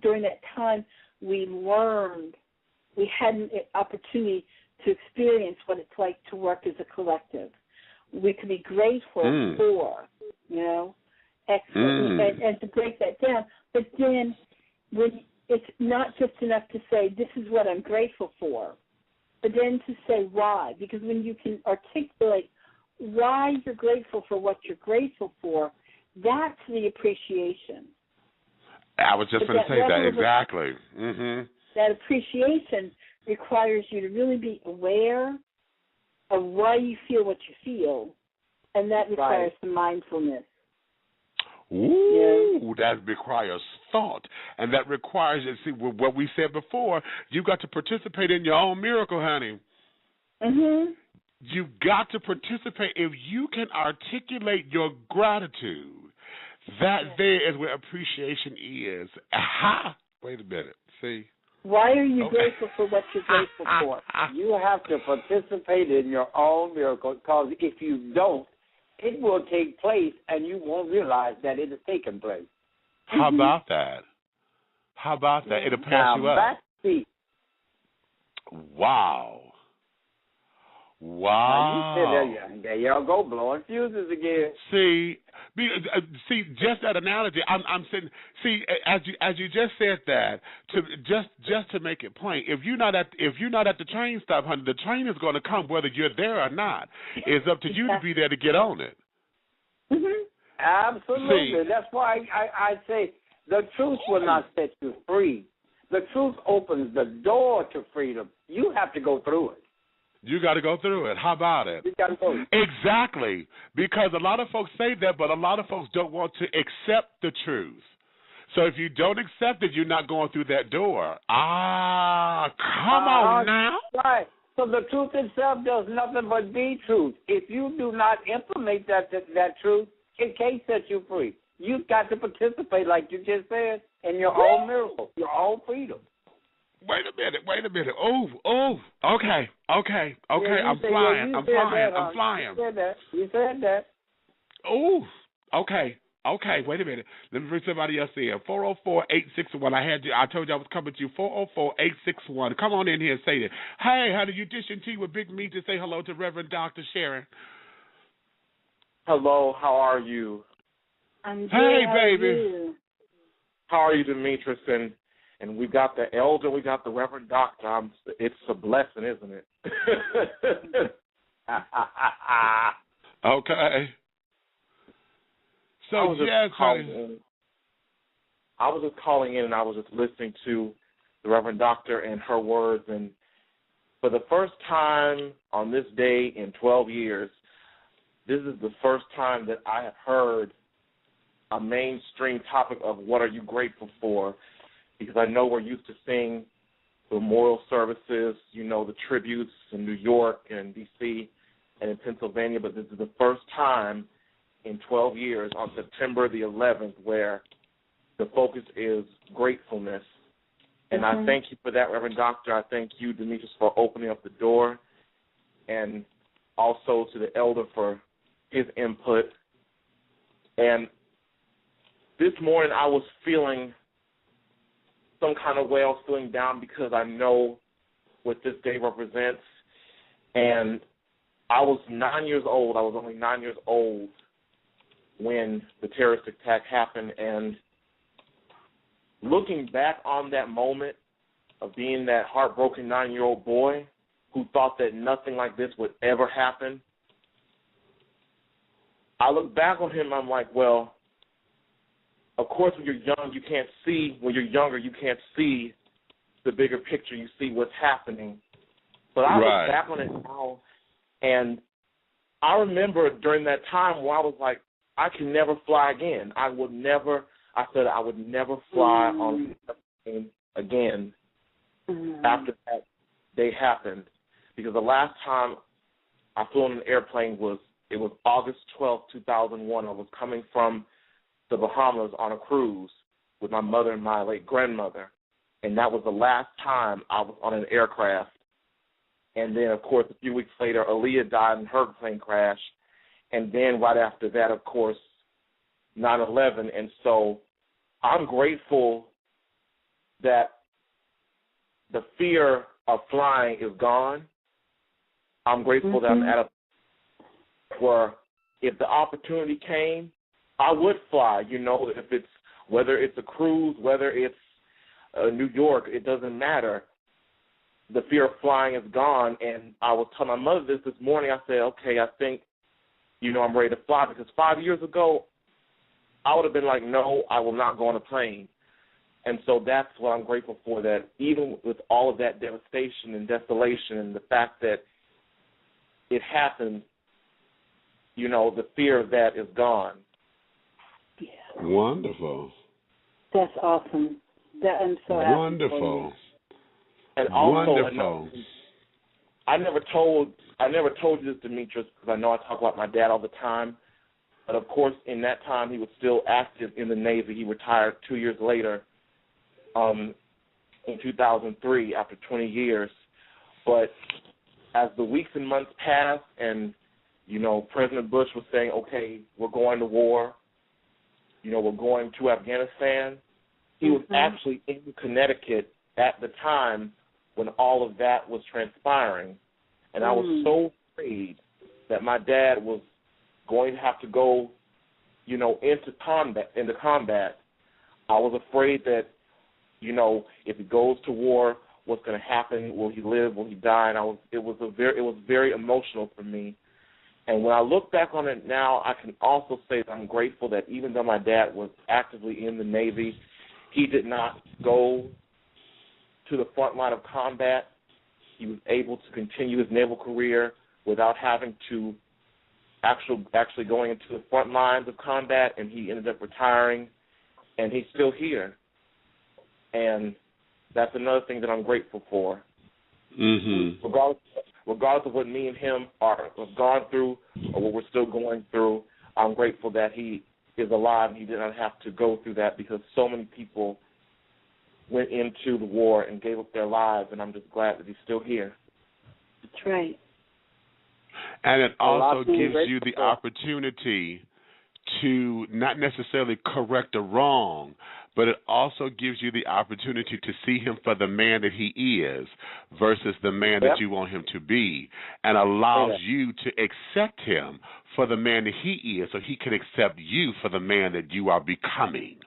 during that time we learned, we had an opportunity to experience what it's like to work as a collective. We can be grateful for, excellent, and to break that down. But then when it's not just enough to say, this is what I'm grateful for, but then to say why. Because when you can articulate why you're grateful for what you're grateful for, that's the appreciation. I was just going to say that, exactly. That appreciation requires you to really be aware of why you feel what you feel, and that requires some mindfulness. That requires thought, and that requires, see, what we said before, you've got to participate in your own miracle, honey. You've got to participate. If you can articulate your gratitude, that there is where appreciation is. Aha! Wait a minute. See? Why are you grateful for what you're grateful for? You have to participate in your own miracle, because if you don't, it will take place and you won't realize that it has taken place. How about that? It'll pass you up. Wow. Now you said there y'all go, blowing fuses again. See, just that analogy. I'm saying. See, as you just said that, just to make it plain. If you're not at the train stop, honey, the train is going to come whether you're there or not. It's up to you to be there to get on it. Absolutely. See, that's why I say The truth will not set you free. The truth opens the door to freedom. You have to go through it. You got to go through it. How about it? You got to go. Exactly. Because a lot of folks say that, but a lot of folks don't want to accept the truth. So if you don't accept it, you're not going through that door. Come on now. Right. So the truth itself does nothing but be truth. If you do not implement that truth, it can't set you free. You've got to participate, like you just said, in your own miracle, your own freedom. Wait a minute. Oh. Okay. Yeah, I'm flying. You said that. Oh. Okay. Wait a minute. Let me bring somebody else in. 404-861. I told you I was coming to you. 404-861. Come on in here and say that. Hey, how do you dish and tea with Big Meat to say hello to Reverend Dr. Sharon? Hello. How are you? I'm good. Hey, how baby. Are you? How are you, Demetrius? And we got the elder, we got the Reverend Doctor. It's a blessing, isn't it? Okay. So, I was just calling in and I was just listening to the Reverend Doctor and her words. And for the first time on this day in 12 years, this is the first time that I have heard a mainstream topic of what are you grateful for, because I know we're used to seeing the memorial services, the tributes in New York and D.C. and in Pennsylvania, but this is the first time in 12 years on September the 11th where the focus is gratefulness. And I thank you for that, Reverend Doctor. I thank you, Demetrius, for opening up the door, and also to the elder for his input. And this morning I was feeling some kind of way. I was feeling down because I know what this day represents. And I was 9 years old. I was only 9 years old when the terrorist attack happened. And looking back on that moment of being that heartbroken 9-year-old boy who thought that nothing like this would ever happen, I look back on him, I'm like, well, of course, when you're young, you can't see. When you're younger, you can't see the bigger picture. You see what's happening. But I look back on it now, and I remember during that time where I was like, I can never fly again. I would never fly on a plane again after that day happened. Because the last time I flew on an airplane was August 12, 2001. I was coming from the Bahamas on a cruise with my mother and my late grandmother, and that was the last time I was on an aircraft. And then, of course, a few weeks later, Aaliyah died in her plane crash, and then right after that, of course, 9/11. And so I'm grateful that the fear of flying is gone. I'm grateful that I'm at a where if the opportunity came, I would fly, whether it's a cruise, whether it's New York, it doesn't matter. The fear of flying is gone, and I was telling my mother this morning. I said, okay, I think, I'm ready to fly, because 5 years ago, I would have been like, no, I will not go on a plane. And so that's what I'm grateful for, that even with all of that devastation and desolation and the fact that it happened, the fear of that is gone. Yeah. Wonderful. That's awesome. I'm so happy. Wonderful. And also, wonderful. I never told you this, Demetrius, because I know I talk about my dad all the time. But of course, in that time, he was still active in the Navy. He retired 2 years later, in 2003, after 20 years. But as the weeks and months passed, and President Bush was saying, okay, we're going to war. We're going to Afghanistan. He was actually in Connecticut at the time when all of that was transpiring. And I was so afraid that my dad was going to have to go, into combat. I was afraid that, if he goes to war, what's going to happen? Will he live? Will he die? And it was very emotional for me. And when I look back on it now, I can also say that I'm grateful that even though my dad was actively in the Navy he did not go to the front line of combat. He was able to continue his naval career without having to actually going into the front lines of combat, and he ended up retiring, and he's still here. And that's another thing that I'm grateful for. Mm-hmm. Regardless of what me and him have gone through or what we're still going through, I'm grateful that he is alive and he did not have to go through that, because so many people went into the war and gave up their lives, and I'm just glad that he's still here. That's right. And it also gives you the opportunity to not necessarily correct a wrong, but it also gives you the opportunity to see him for the man that he is versus the man that you want him to be, and allows you to accept him for the man that he is so he can accept you for the man that you are becoming.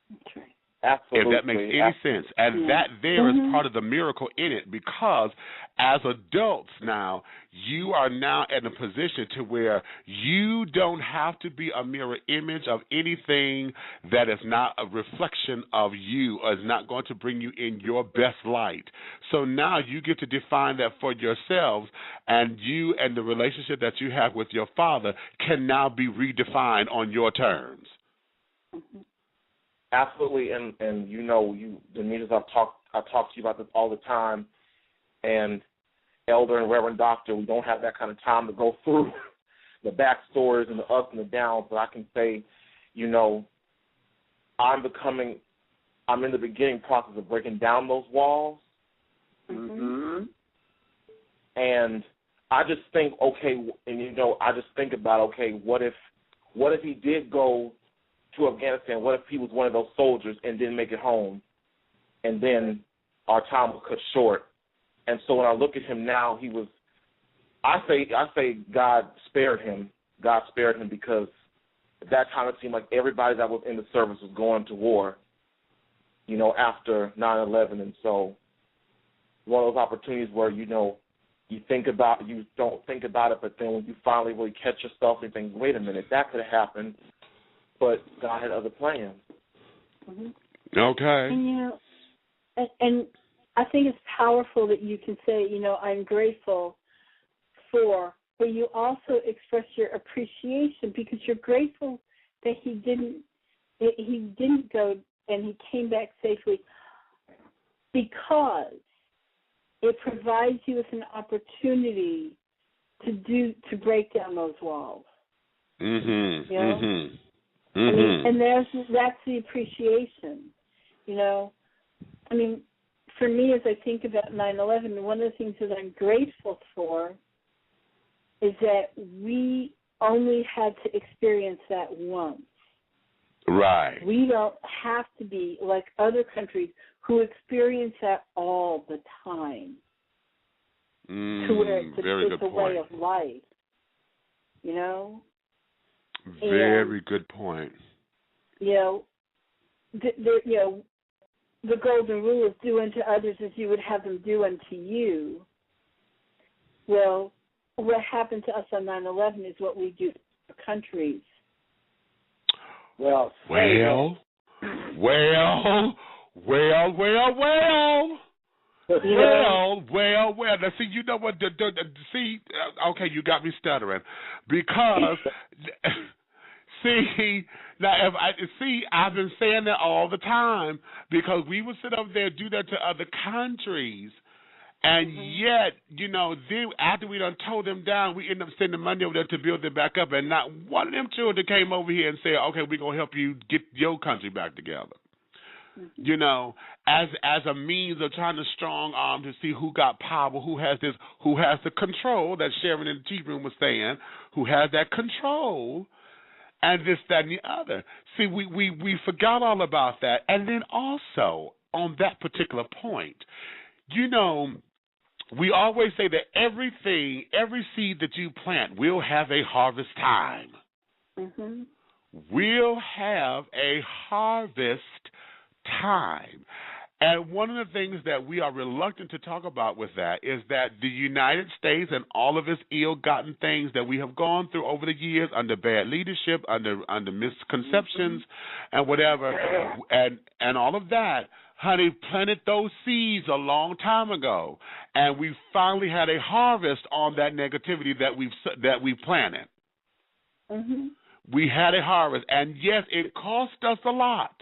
That's right. Absolutely. If that makes any sense. And that there is part of the miracle in it, because as adults now, you are now in a position to where you don't have to be a mirror image of anything that is not a reflection of you or is not going to bring you in your best light. So now you get to define that for yourselves, and you and the relationship that you have with your father can now be redefined on your terms. Mm-hmm. Absolutely, and you know, Demetrius, I talk to you about this all the time, and Elder and Reverend Doctor, we don't have that kind of time to go through the backstories and the ups and the downs, but I can say, you know, I'm in the beginning process of breaking down those walls, and I just think, okay, and you know, I just think about, okay, what if he did go to Afghanistan? What if he was one of those soldiers and didn't make it home, and then our time was cut short? And so when I look at him now, I say God spared him. God spared him because at that time it seemed like everybody that was in the service was going to war, you know, after 9/11. And so one of those opportunities where, you know, you don't think about it, but then when you finally really catch yourself and think, wait a minute, that could have happened. But God had other plans. Mm-hmm. Okay. And, you know, and I think it's powerful that you can say, you know, I'm grateful for, but you also express your appreciation because you're grateful that he didn't go and he came back safely, because it provides you with an opportunity to break down those walls. Mm-hmm. You know? Mm-hmm. I mean, and that's the appreciation, you know. I mean, for me, as I think about 9/11, one of the things that I'm grateful for is that we only had to experience that once. Right. We don't have to be like other countries who experience that all the time. To where it's a way of life, you know. Very good point. You know, the golden rule is do unto others as you would have them do unto you. Well, what happened to us on 9/11 is what we do to countries. Well. Now, see, you know what? Okay, you got me stuttering because, I've been saying that all the time because we would sit up there and do that to other countries, and yet, you know, then after we done tore them down, we end up sending money over there to build them back up, and not one of them children came over here and said, okay, we're going to help you get your country back together. You know, as a means of trying to strong arm to see who got power, who has the control that Sharon in the tea room was saying, who has that control, and this, that, and the other. See, we forgot all about that. And then also, on that particular point, you know, we always say that every seed that you plant will have a harvest time. Mm-hmm. Will have a harvest time. And one of the things that we are reluctant to talk about with that is that the United States and all of its ill-gotten things that we have gone through over the years under bad leadership, under misconceptions and whatever, and all of that, honey, planted those seeds a long time ago, and we finally had a harvest on that negativity that we planted. Mm-hmm. We had a harvest, and yes, it cost us a lot.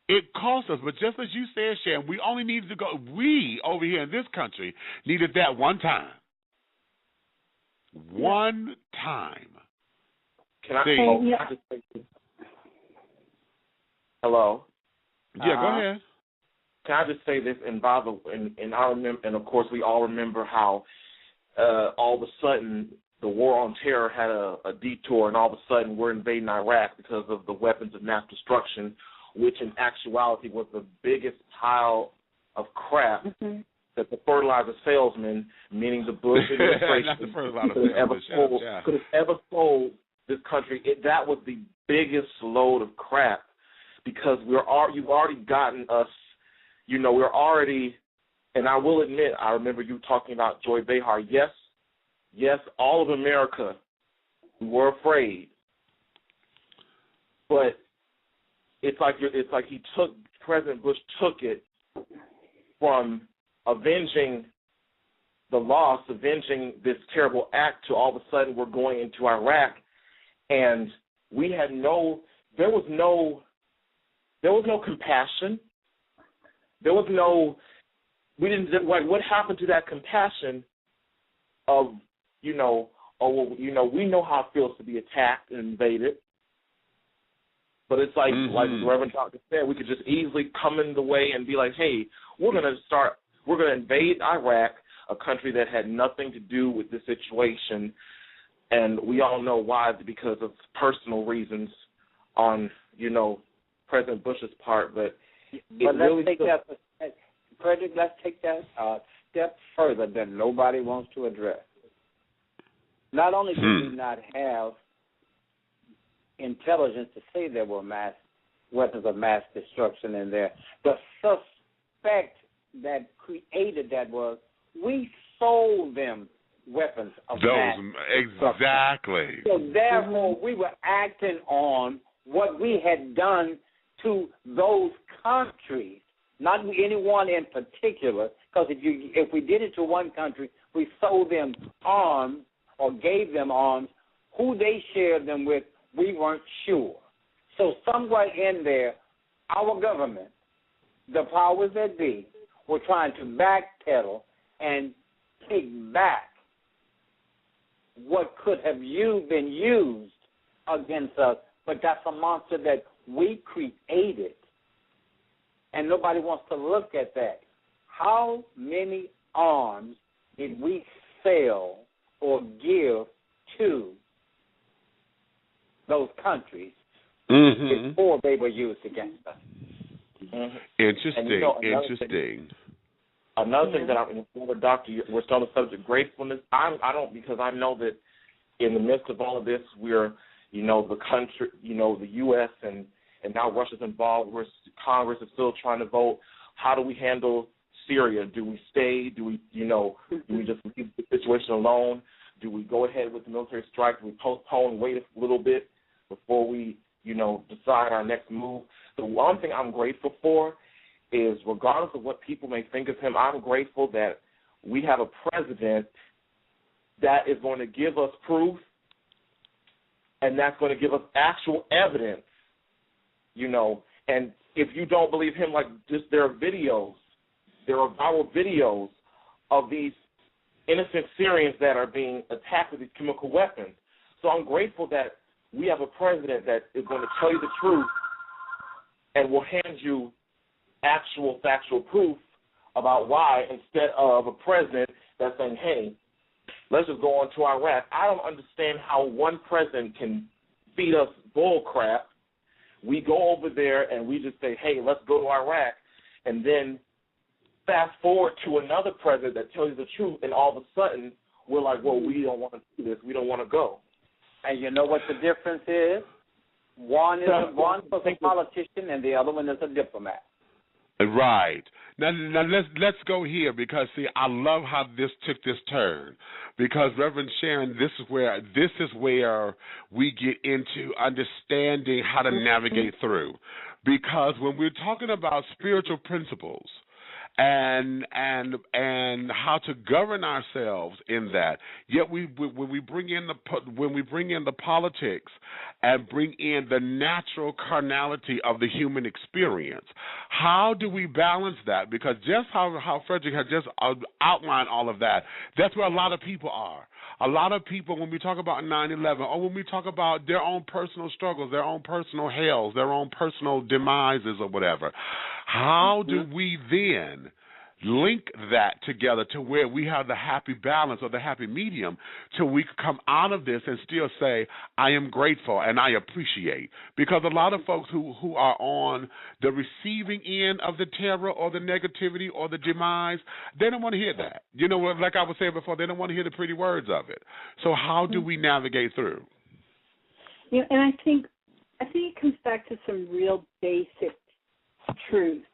It cost us, but just as you said, Sharon, we only needed to go. We over here in this country needed that one time. One time. Can I just say this? Hello. Yeah, go ahead. Can I just say this? And I remember, and of course, we all remember how all of a sudden the war on terror had a detour, and all of a sudden we're invading Iraq because of the weapons of mass destruction, which in actuality was the biggest pile of crap that the fertilizer salesman, meaning the Bush administration, could have ever sold this country. That was the biggest load of crap, because you've already gotten us, we're already, and I will admit, I remember you talking about Joy Behar. Yes, all of America, we were afraid, but it's like President Bush took it from avenging the loss, avenging this terrible act, to all of a sudden we're going into Iraq, and there was no compassion. There was no, what happened to that compassion of, we know how it feels to be attacked and invaded. But it's like the Reverend Doctor said, we could just easily come in the way and be like, hey, we're going to invade Iraq, a country that had nothing to do with this situation. And we all know why, because of personal reasons on, President Bush's part. But let's take that a step further that nobody wants to address. Not only do we not have intelligence to say there were weapons of mass destruction in there, the suspect that created that was we sold them weapons of mass destruction. Exactly. So therefore, we were acting on what we had done to those countries, not anyone in particular, because if we did it to one country, we sold them arms or gave them arms. Who they shared them with, we weren't sure. So somewhere in there, our government, the powers that be, were trying to backpedal and take back what could have been used against us, but that's a monster that we created, and nobody wants to look at that. How many arms did we sell or give to those countries before they were used against us? Interesting. Another thing that I'm, Doctor, we're still on the subject of gratefulness. I don't, because I know that in the midst of all of this, we're, the country, the U.S. and now Russia's involved. Congress is still trying to vote. How do we handle Syria? Do we stay? Do we just leave the situation alone? Do we go ahead with the military strike? Do we postpone, wait a little bit before we, decide our next move? The one thing I'm grateful for is, regardless of what people may think of him, I'm grateful that we have a president that is going to give us proof, and that's going to give us actual evidence, And if you don't believe him, there are viral videos of these innocent Syrians that are being attacked with these chemical weapons. So I'm grateful that we have a president that is going to tell you the truth and will hand you actual factual proof about why, instead of a president that's saying, hey, let's just go on to Iraq. I don't understand how one president can feed us bull crap. We go over there and we just say, hey, let's go to Iraq, and then fast forward to another president that tells you the truth, and all of a sudden we're like, well, we don't want to do this. We don't want to go. And you know what the difference is? One is a politician and the other one is a diplomat. Right. Now let's go here because see, I love how this took this turn. Because Reverend Sharon, this is where we get into understanding how to navigate through. Because when we're talking about spiritual principles and how to govern ourselves in that, yet when we bring in the politics and bring in the natural carnality of the human experience, how do we balance that? Because just how Frederick had just outlined all of that, that's where a lot of people are. A lot of people, when we talk about 9/11, or when we talk about their own personal struggles, their own personal hells, their own personal demises or whatever, how do we then link that together to where we have the happy balance or the happy medium till we can come out of this and still say, I am grateful and I appreciate? Because a lot of folks who are on the receiving end of the terror or the negativity or the demise, they don't want to hear that. You know, like I was saying before, they don't want to hear the pretty words of it. So how do we navigate through? You know, and I think it comes back to some real basic truths.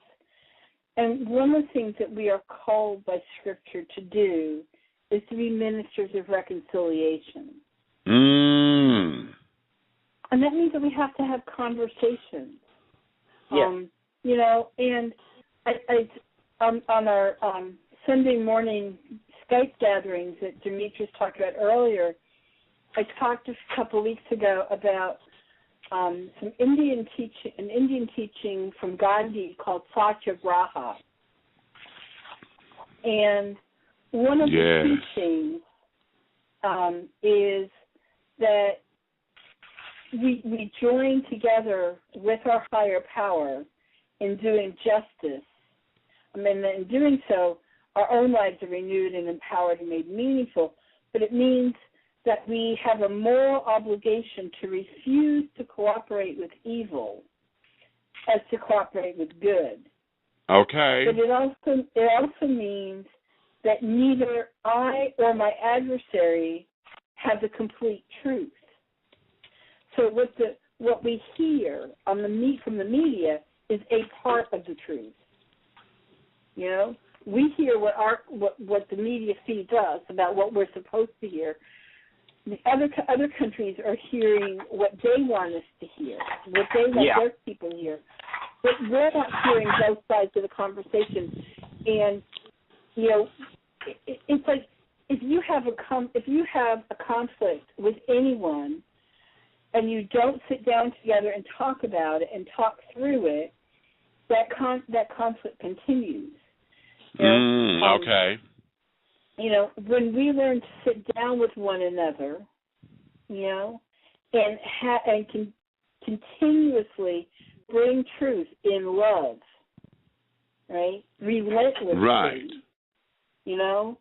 And one of the things that we are called by Scripture to do is to be ministers of reconciliation. And that means that we have to have conversations. Yes. You know, and on our Sunday morning Skype gatherings that Demetrius talked about earlier, I talked a couple weeks ago about some Indian teaching from Gandhi called Satyagraha. And one of the teachings is that we join together with our higher power in doing justice. I mean, in doing so, our own lives are renewed and empowered and made meaningful, but it means that we have a moral obligation to refuse to cooperate with evil as to cooperate with good. Okay. But it also means that neither I or my adversary have the complete truth. So what we hear from the media is a part of the truth. You know, we hear what the media feeds us about what we're supposed to hear. The other countries are hearing what they want us to hear, what they want their people to hear. But we're not hearing both sides of the conversation. And, you know, it's like if you have a conflict with anyone and you don't sit down together and talk about it and talk through it, that conflict continues. Okay. You know, when we learn to sit down with one another, you know, and continuously bring truth in love, right? Relentlessly. Right. You know,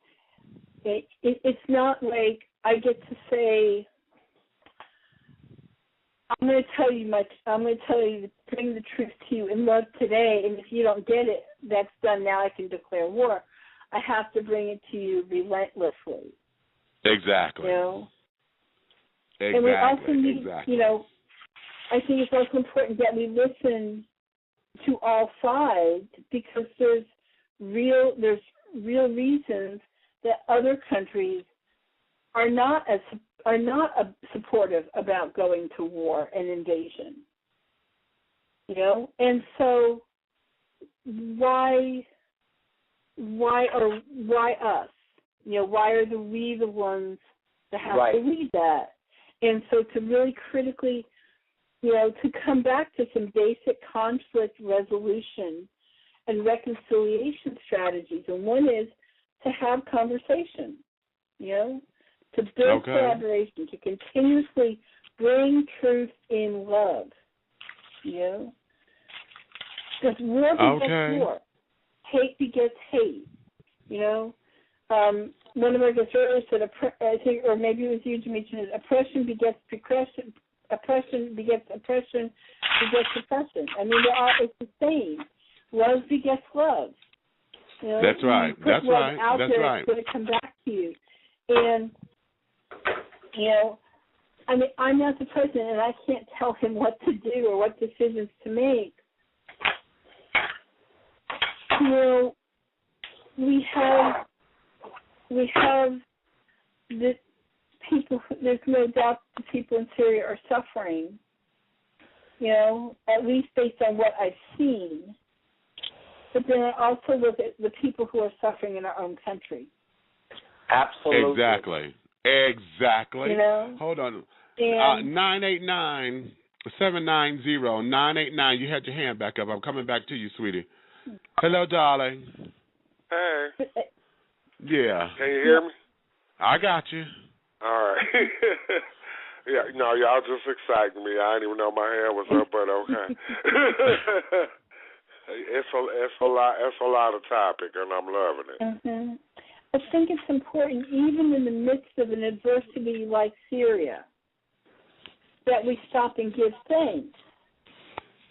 it's not like I get to say, I'm going to bring the truth to you in love today, and if you don't get it, that's done. Now I can declare war. I have to bring it to you relentlessly. Exactly. You know? Exactly. And we also need, you know, I think it's also important that we listen to all sides because there's real reasons that other countries are not supportive about going to war and invasion. You know, and so why us? You know, why are we the ones that have to lead that? And so to really critically, you know, to come back to some basic conflict resolution and reconciliation strategies. And one is to have conversation, you know, to build collaboration, to continuously bring truth in love, you know. Because war begets war. Hate begets hate, you know. One of our guests earlier said, I think, or maybe it was you, Demetrius, oppression begets oppression, oppression begets oppression, begets oppression. I mean, it's the same. Love begets love. You know, that's right. That's right. That's right. It's going to come back to you. And, you know, I mean, I'm not the president, and I can't tell him what to do or what decisions to make. you know, we have the people. There's no doubt the people in Syria are suffering. You know, at least based on what I've seen. But then I also look at the people who are suffering in our own country. Absolutely. Exactly. You know? Hold on. 989-790-989. You had your hand back up. I'm coming back to you, sweetie. Hello, darling. Hey. Yeah. Can you hear me? I got you. All right. Yeah, no, y'all just exciting me. I didn't even know my hand was up, but okay. It's a lot of topic, and I'm loving it. Mm-hmm. I think it's important, even in the midst of an adversity like Syria, that we stop and give thanks.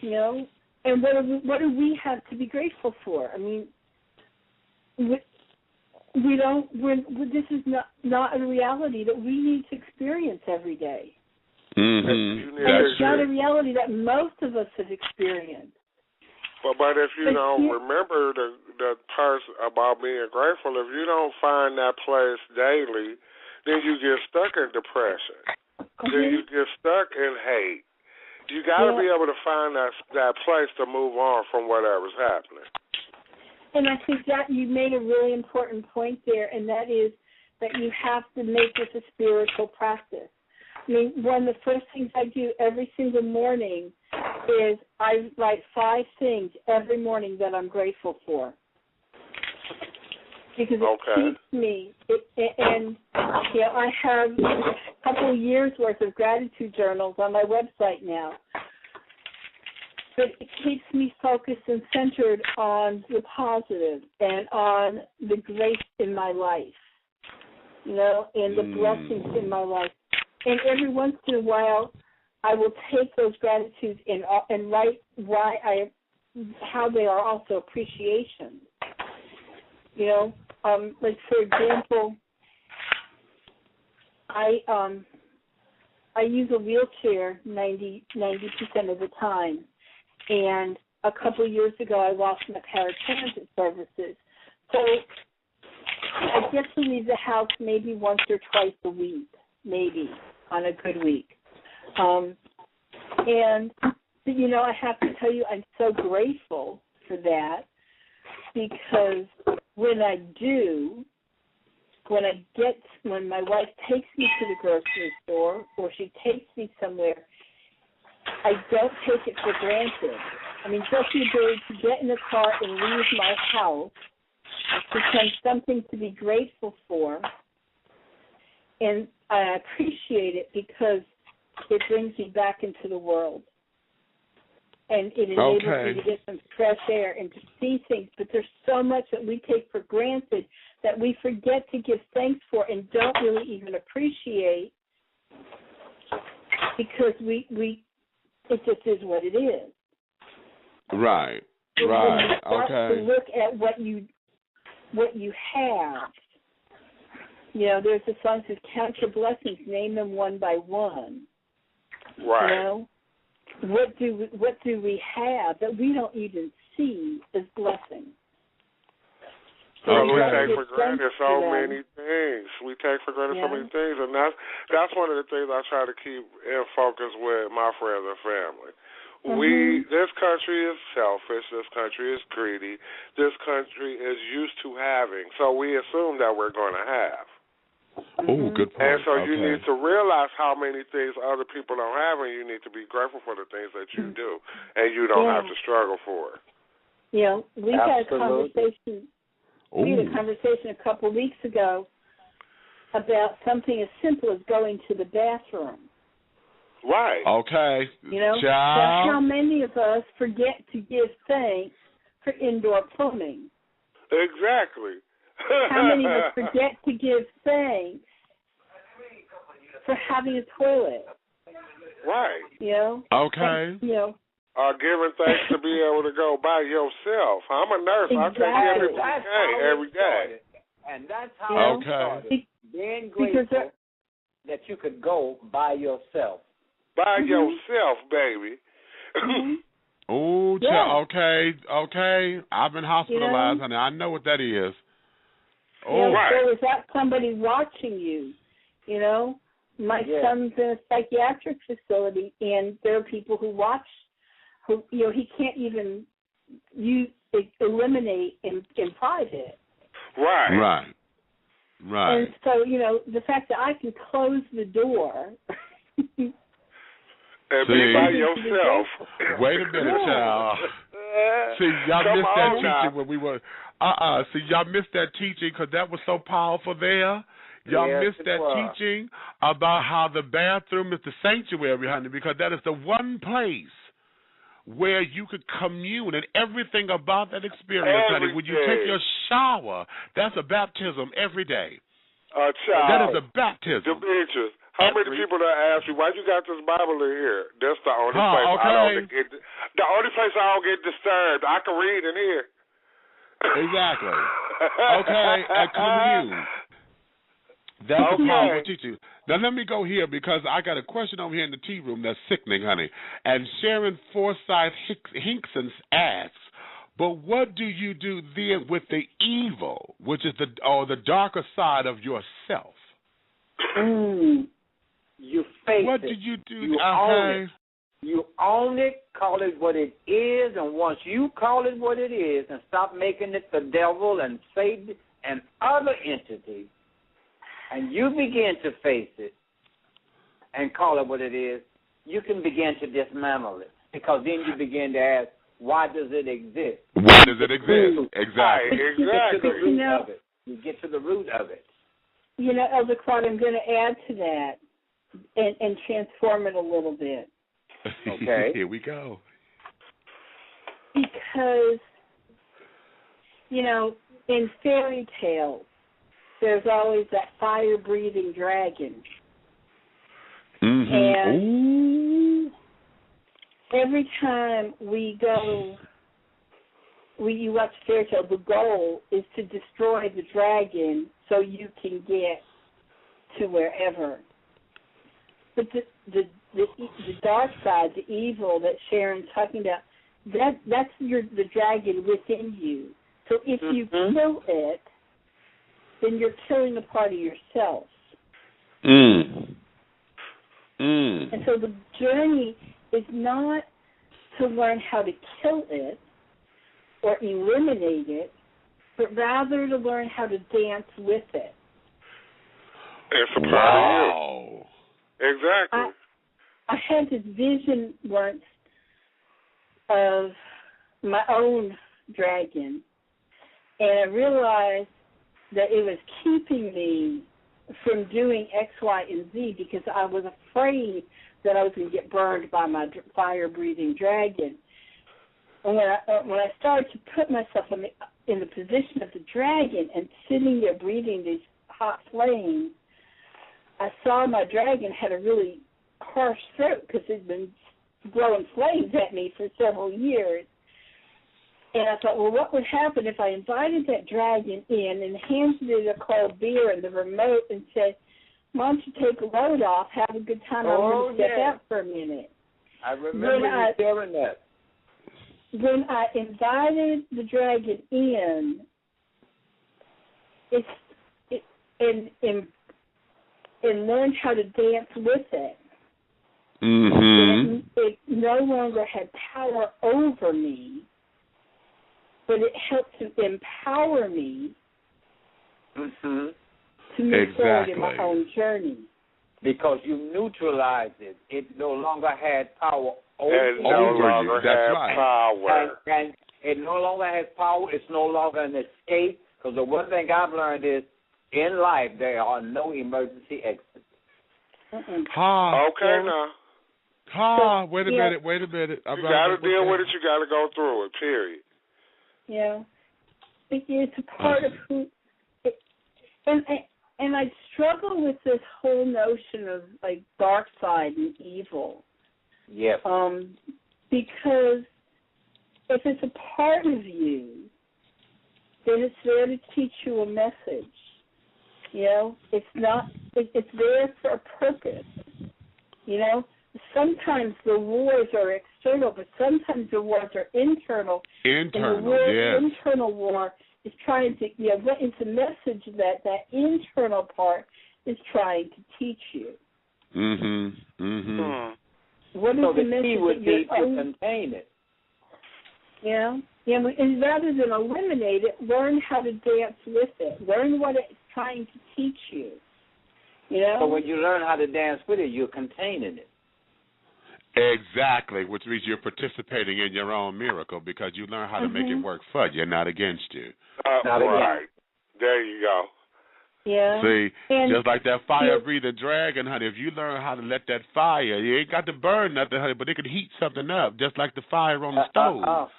You know, and what do we have to be grateful for? I mean, we don't. This is not a reality that we need to experience every day. Mm-hmm. And it's not a reality that most of us have experienced. But if you don't remember the part about being grateful, if you don't find that place daily, then you get stuck in depression. Then you get stuck in hate. You got to be able to find that place to move on from whatever's happening. And I think that you made a really important point there, and that is that you have to make this a spiritual practice. I mean, one of the first things I do every single morning is I write 5 things every morning that I'm grateful for. Because it keeps me, and you know, I have a couple of years' worth of gratitude journals on my website now. But it keeps me focused and centered on the positive and on the grace in my life, you know, and the blessings in my life. And every once in a while, I will take those gratitudes and write how they are also appreciation. You know, like for example, I use a wheelchair 90% of the time, and a couple of years ago I lost my paratransit services, so I get to leave the house maybe once or twice a week, maybe on a good week. And, you know, I have to tell you, I'm so grateful for that, because when my wife takes me to the grocery store or she takes me somewhere, I don't take it for granted. I mean, just the ability to get in the car and leave my house becomes something to be grateful for. And I appreciate it because it brings me back into the world. And it enables me to get some fresh air and to see things. But there's so much that we take for granted that we forget to give thanks for and don't really even appreciate, because it just is what it is. Right. And when you start to look at what you have. You know, there's a song that says, "Count your blessings, name them one by one." Right. You know, what do we have that we don't even see as blessings? So we take for granted so many things. We take for granted so many things, and that's one of the things I try to keep in focus with my friends and family. This country is selfish. This country is greedy. This country is used to having, so we assume that we're going to have. Oh, good point. And so you need to realize how many things other people don't have, and you need to be grateful for the things that you do, and you don't have to struggle for it. You know, we had a conversation. We had a conversation a couple of weeks ago about something as simple as going to the bathroom. Right. Okay. You know, that's how many of us forget to give thanks for indoor plumbing. Exactly. How many of us forget to give thanks for having a toilet? Right. You know? Okay. And, you know, giving thanks to be able to go by yourself. I'm a nurse. Exactly. I take every day. And that's how it started. Being grateful that you could go by yourself. By yourself, baby. Oh, Oh, okay. I've been hospitalized, honey. I know what that is. Oh, so is that somebody watching you? You know, my son's in a psychiatric facility, and there are people who watch. Who he can't even eliminate in private. Right. And so the fact that I can close the door. And be by yourself. Wait a minute, child. See, y'all missed that teaching when we were. See, y'all missed that teaching because that was so powerful there. Y'all missed that teaching about how the bathroom is the sanctuary, honey, because that is the one place where you could commune, and everything about that experience, honey. When you take your shower, that's a baptism every day. Child. That is a baptism. Demetrius, how many people that ask you, why you got this Bible in here? That's the only place I don't get. The only place I don't get disturbed. I can read in here. Exactly. Okay, and commune. That's a powerful teaching. Now let me go here because I got a question over here in the tea room that's sickening, honey. And Sharon Forsyth Hinkson asks, but what do you do then with the evil, which is the darker side of yourself? You face it. What did you do? You own it. You own it, call it what it is, and once you call it what it is and stop making it the devil and Satan and other entities, and you begin to face it and call it what it is, you can begin to dismantle it, because then you begin to ask, why does it exist? Why does it exist? Exactly. You get to the root of it. You get to the root of it. Elder Claude, I'm going to add to that and transform it a little bit. Okay. Here we go. Because, in fairy tales, there's always that fire-breathing dragon. Mm-hmm. And every time you watch fairy tale, the goal is to destroy the dragon so you can get to wherever. But the dark side, the evil that Sharon's talking about, that's the dragon within you. So if you kill it, then you're killing a part of yourself. And so the journey is not to learn how to kill it or eliminate it, but rather to learn how to dance with it. It's a part of you. Exactly. I had this vision once of my own dragon, and I realized that it was keeping me from doing X, Y, and Z because I was afraid that I was going to get burned by my fire-breathing dragon. And when I started to put myself in the position of the dragon and sitting there breathing these hot flames, I saw my dragon had a really harsh throat because it had been blowing flames at me for several years. And I thought, well, what would happen if I invited that dragon in and handed it a cold beer and the remote and said, why don't you take a load off, have a good time, I'm going to step out for a minute. I remember you sharing that. When I invited the dragon in, and learned how to dance with it, it no longer had power over me, but it helped to empower me to move forward in my own journey. Because you neutralized it. It no longer had power over you. It no longer has power. And it no longer has power. It's no longer an escape. Because the one thing I've learned is, in life, there are no emergency exits. Okay, now. Wait a minute. You got to deal with it. You got to go through it, period. Yeah. It's a part of who... And I struggle with this whole notion of, like, dark side and evil. Yes. Because if it's a part of you, then it's there to teach you a message. It's there for a purpose. Sometimes the wars are external, but sometimes the wars are internal. Internal, and the yes. internal war is trying to, it's a message that internal part is trying to teach you. Mm-hmm. Mm-hmm. What is so the the message key would that be to contain it. Yeah, and rather than eliminate it, learn how to dance with it. Learn what it's trying to teach you. So when you learn how to dance with it, you're containing it. Exactly, which means you're participating in your own miracle because you learn how to make it work for you, not against you. Right. There you go. Yeah. See, just like that fire-breathing dragon, honey, if you learn how to let that fire, you ain't got to burn nothing, honey, but it can heat something up, just like the fire on the stove.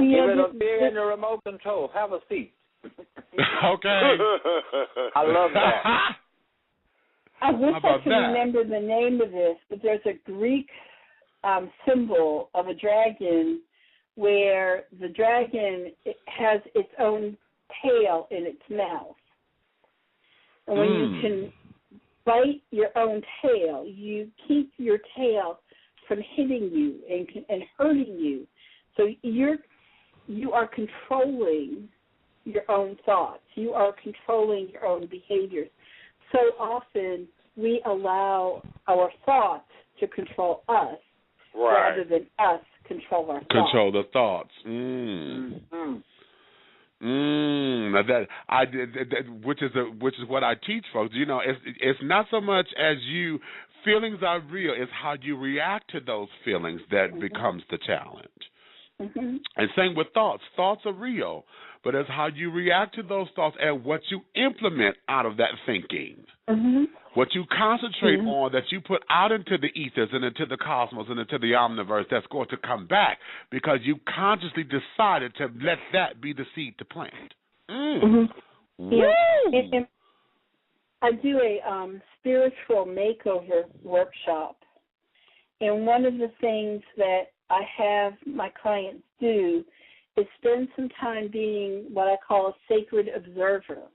Give it a beer and a remote control. Have a seat. Okay. I love that. I wish I could remember the name of this, but there's a Greek symbol of a dragon where the dragon has its own tail in its mouth. And when you can bite your own tail, you keep your tail from hitting you and hurting you. So you are controlling your own thoughts. You are controlling your own behaviors. So often we allow our thoughts to control us rather than us control our thoughts. Control the thoughts. Now which is what I teach folks. It's not so much as you feelings are real. It's how you react to those feelings that becomes the challenge. And same with thoughts. Thoughts are real, but it's how you react to those thoughts and what you implement out of that thinking. What you concentrate on that you put out into the ethers and into the cosmos and into the omniverse that's going to come back because you consciously decided to let that be the seed to plant. Yeah. And I do a spiritual makeover workshop, and one of the things that I have my clients do is spend some time being what I call a sacred observer.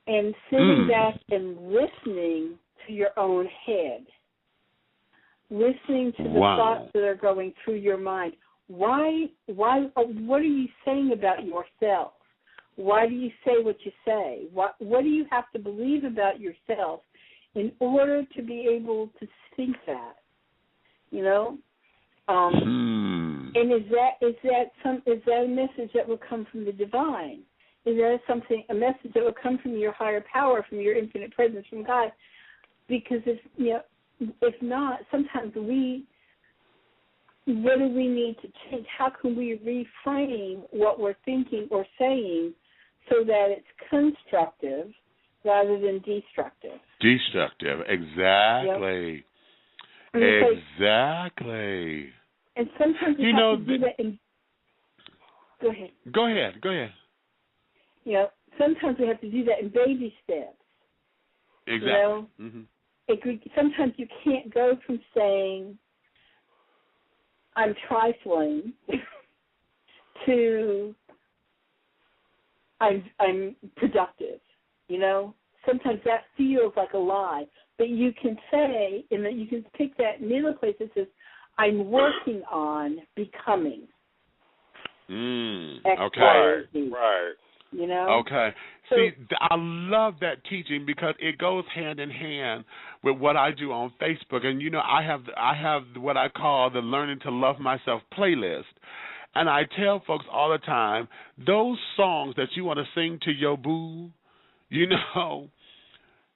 And sitting back and listening to your own head, listening to the thoughts that are going through your mind. Why? What are you saying about yourself? Why do you say what you say? What do you have to believe about yourself in order to be able to think that? And is that a message that will come from the divine? Is that a message that will come from your higher power, from your infinite presence, from God? Because if not, sometimes what do we need to change? How can we reframe what we're thinking or saying so that it's constructive rather than destructive? Destructive, exactly. Yep. Exactly. And sometimes you have to do that. Go ahead. Sometimes we have to do that in baby steps. Exactly. Sometimes you can't go from saying, I'm trifling, to I'm productive. Sometimes that feels like a lie. But you can say, and you can pick that middle place that says, I'm working on becoming. Okay. Right. Okay. See, I love that teaching because it goes hand in hand with what I do on Facebook. And, I have what I call the Learning to Love Myself playlist. And I tell folks all the time, those songs that you want to sing to your boo,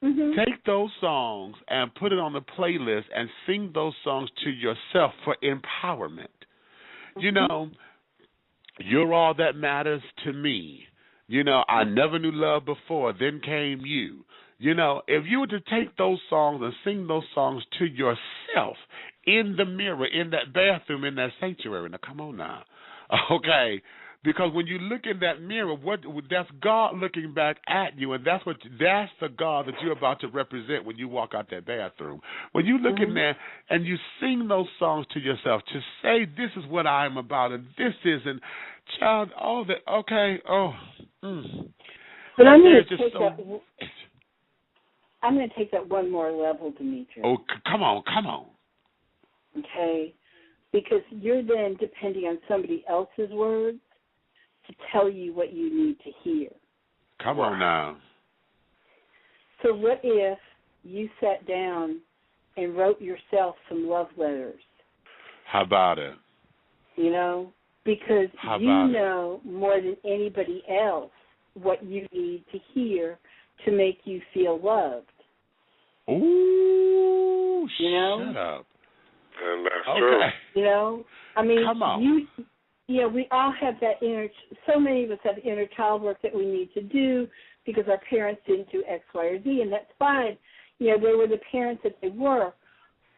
take those songs and put it on the playlist and sing those songs to yourself for empowerment. You're all that matters to me. I never knew love before, then came you. If you were to take those songs and sing those songs to yourself in the mirror, in that bathroom, in that sanctuary, now come on now, okay? Because when you look in that mirror, that's God looking back at you, and that's the God that you're about to represent when you walk out that bathroom. When you look in there and you sing those songs to yourself, to say this is what I am about, and this is, and child, all that. Okay, But I'm going to take that. I'm going to take that one more level, Demetri. Oh, come on. okay? Because you're then depending on somebody else's words to tell you what you need to hear. Come on now. So what if you sat down and wrote yourself some love letters? How about it? You know, because you know more than anybody else what you need to hear to make you feel loved. Ooh, you know? Shut up. And that's true. You know, I mean, come on. We all have that so many of us have inner child work that we need to do because our parents didn't do X, Y, or Z, and that's fine. You know, they were the parents that they were.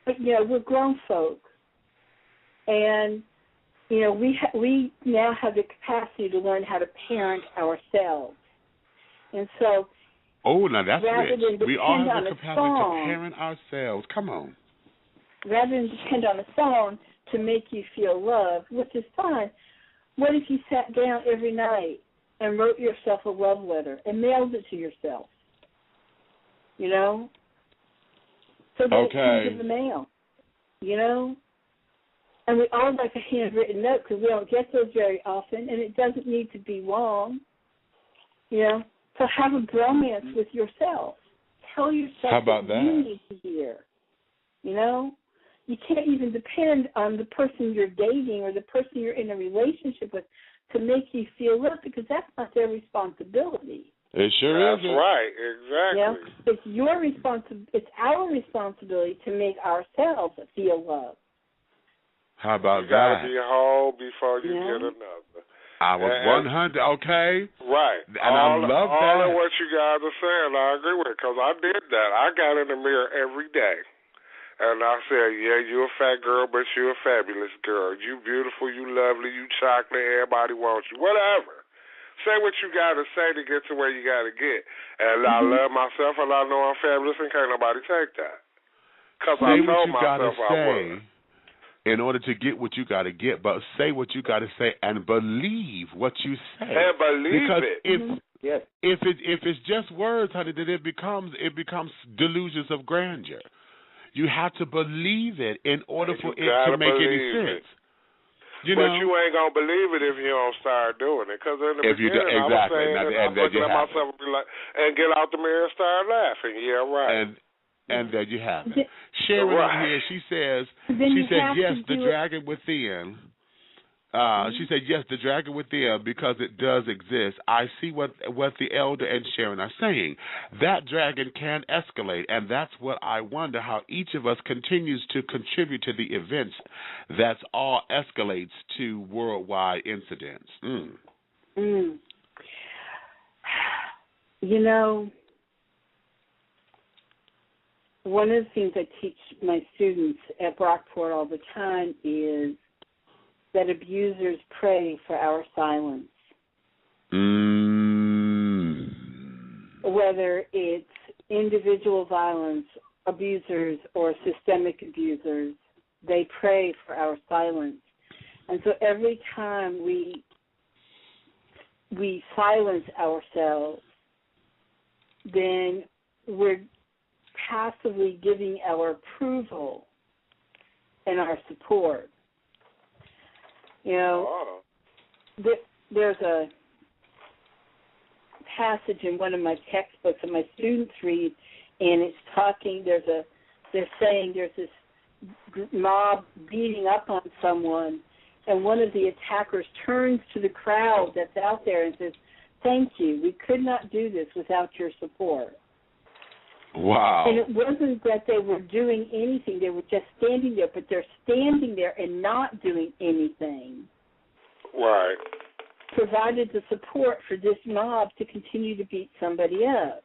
But, you know, we're grown folk. And, you know, we now have the capacity to learn how to parent ourselves. And so, now that's rich. We all have the capacity to parent ourselves. Come on. Rather than depend on a song to make you feel loved, which is fine, what if you sat down every night and wrote yourself a love letter and mailed it to yourself? You know? So that it comes in the mail. You know? And we all like a handwritten note because we don't get those very often, and it doesn't need to be long. You know? So have a bromance with yourself. Tell yourself what you need to hear. You know? You can't even depend on the person you're dating or the person you're in a relationship with to make you feel loved because that's not their responsibility. It sure is. That's right, exactly. You know? It's our responsibility to make ourselves feel loved. How about you gotta be whole before you get another. I was 100, okay? Right. And I love that. All of what you guys are saying, I agree with, because I did that. I got in the mirror every day. And I said, yeah, you a fat girl, but you a fabulous girl. You beautiful, you lovely, you chocolate, everybody wants you, whatever. Say what you got to say to get to where you got to get. And I love myself, and I know I'm fabulous, and can't nobody take that. Because I told myself I would. In order to get what you got to get, but say what you got to say and believe what you say. And believe because it. If it's just words, honey, then it becomes delusions of grandeur. You have to believe it in order for it to make any sense. But you ain't gonna believe it if you don't start doing it. Because in the beginning, I was saying, I'm looking at myself and be like, and get out the mirror and start laughing. Yeah, right. And there you have it. Sharon over here, she said, yes, the dragon within. She said, yes, the dragon within, because it does exist. I see what the elder and Sharon are saying. That dragon can escalate, and that's what I wonder, how each of us continues to contribute to the events that's all escalates to worldwide incidents. You know, one of the things I teach my students at Brockport all the time is that abusers pray for our silence. Whether it's individual violence, abusers, or systemic abusers, they pray for our silence. And so every time we silence ourselves, then we're passively giving our approval and our support. You know, there's a passage in one of my textbooks that my students read, and it's talking. They're saying there's this mob beating up on someone, and one of the attackers turns to the crowd that's out there and says, "Thank you. We could not do this without your support." Wow. And it wasn't that they were doing anything. They were just standing there, but they're standing there and not doing anything. Right. Provided the support for this mob to continue to beat somebody up.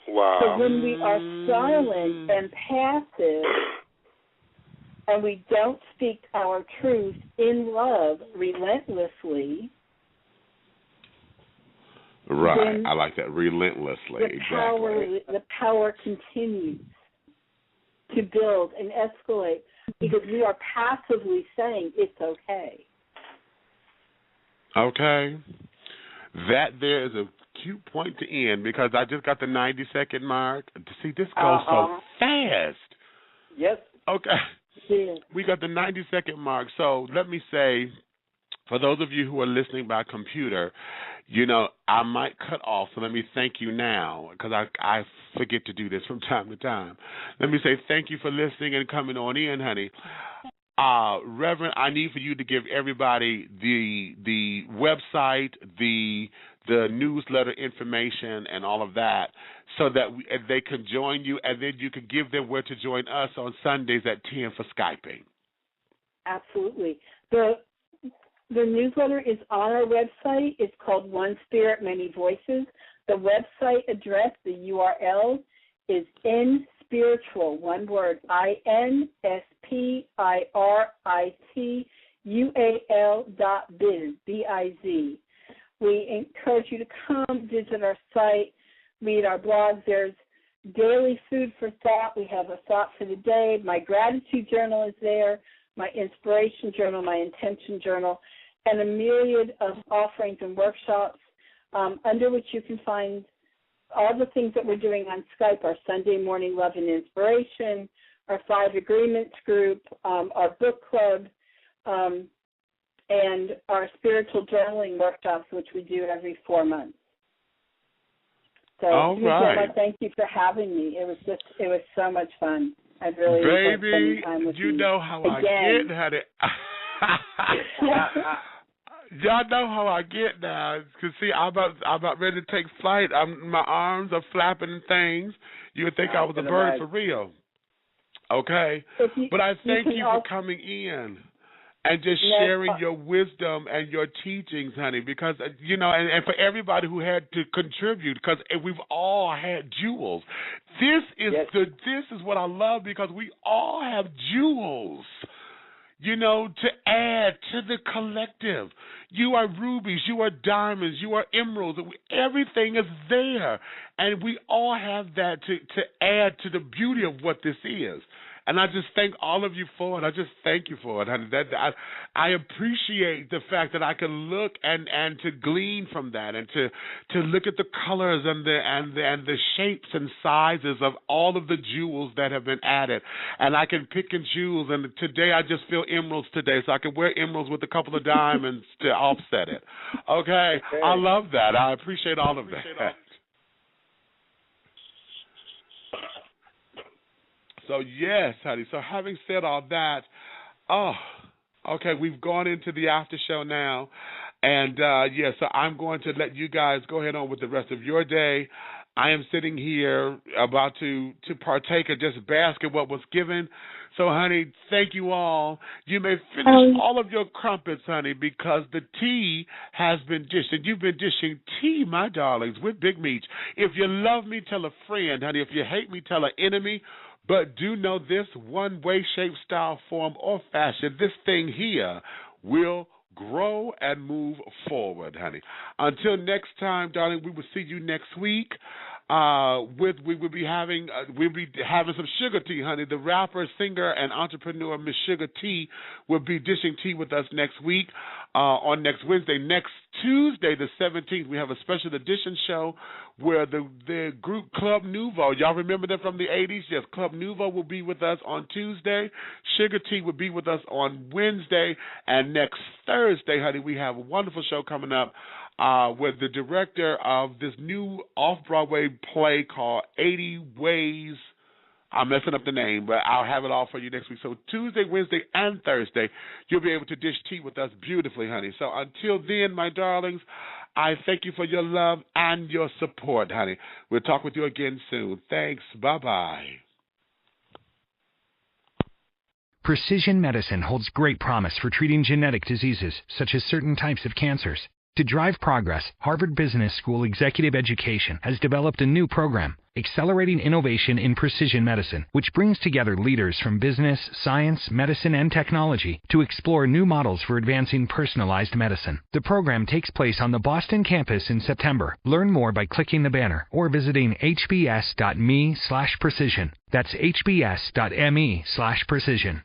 Wow. So when we are silent and passive and we don't speak our truth in love relentlessly, right, I like that, relentlessly. The power continues to build and escalate because we are passively saying it's okay. Okay. That there is a cute point to end because I just got the 90-second mark. See, this goes so fast. Yes. Okay. Yeah. We got the 90-second mark. So let me say, for those of you who are listening by computer, you know, I might cut off, so let me thank you now, because I forget to do this from time to time. Let me say thank you for listening and coming on in, honey. Reverend, I need for you to give everybody the website, the newsletter information, and all of that, so that they can join you, and then you can give them where to join us on Sundays at 10 for Skyping. Absolutely. The newsletter is on our website. It's called One Spirit, Many Voices. The website address, the URL, is Inspiritual, one word, INSPIRITUAL.biz, B-I-Z. We encourage you to come visit our site, read our blogs. There's daily food for thought. We have a thought for the day. My gratitude journal is there, my inspiration journal, my intention journal, and a myriad of offerings and workshops under which you can find all the things that we're doing on Skype, our Sunday morning love and inspiration, our 5 agreements group, our book club, and our spiritual journaling workshops, which we do every 4 months. So, all right. Thank you for having me. It was so much fun. I really enjoyed spending time with you. You know how again. I get, honey. Y'all know how I get now. Cause see, I'm about ready to take flight. My arms are flapping and things. You would think I was a bird for real. Okay, but I thank you for coming in and just sharing your wisdom and your teachings, honey. Because you know, and for everybody who had to contribute, because we've all had jewels. This is what I love, because we all have jewels, you know, to add to the collective. You are rubies, you are diamonds, you are emeralds. Everything is there, and we all have that to add to the beauty of what this is. And I just thank all of you for it. I just thank you for it, honey. I appreciate the fact that I can look and to glean from that, and to look at the colors and the shapes and sizes of all of the jewels that have been added. And I can pick and choose. And today I just feel emeralds today, so I can wear emeralds with a couple of diamonds to offset it. Okay, I love that. I appreciate all of that. So, yes, honey. So, having said all that, okay, we've gone into the after show now. And, so I'm going to let you guys go ahead on with the rest of your day. I am sitting here about to partake or just bask in what was given. So, honey, thank you all. You may finish all of your crumpets, honey, because the tea has been dished. And you've been dishing tea, my darlings, with Big Meech. If you love me, tell a friend, honey. If you hate me, tell an enemy. But do know this: one way, shape, style, form, or fashion, this thing here will grow and move forward, honey. Until next time, darling, we will see you next week. We will be having some sugar tea, honey. The rapper, singer, and entrepreneur Miss Sugar T will be dishing tea with us next week on next Wednesday. Next Tuesday, the 17th, we have a special edition show where the group Club Nouveau, y'all remember them from the 80s? Yes, Club Nouveau will be with us on Tuesday. Sugar Tea will be with us on Wednesday. And next Thursday, honey, we have a wonderful show coming up with the director of this new off-Broadway play called 80 Ways. I'm messing up the name, but I'll have it all for you next week. So Tuesday, Wednesday, and Thursday, you'll be able to dish tea with us beautifully, honey. So until then, my darlings, I thank you for your love and your support, honey. We'll talk with you again soon. Thanks. Bye-bye. Precision medicine holds great promise for treating genetic diseases, such as certain types of cancers. To drive progress, Harvard Business School Executive Education has developed a new program, Accelerating Innovation in Precision Medicine, which brings together leaders from business, science, medicine, and technology to explore new models for advancing personalized medicine. The program takes place on the Boston campus in September. Learn more by clicking the banner or visiting hbs.me/precision. That's hbs.me/precision.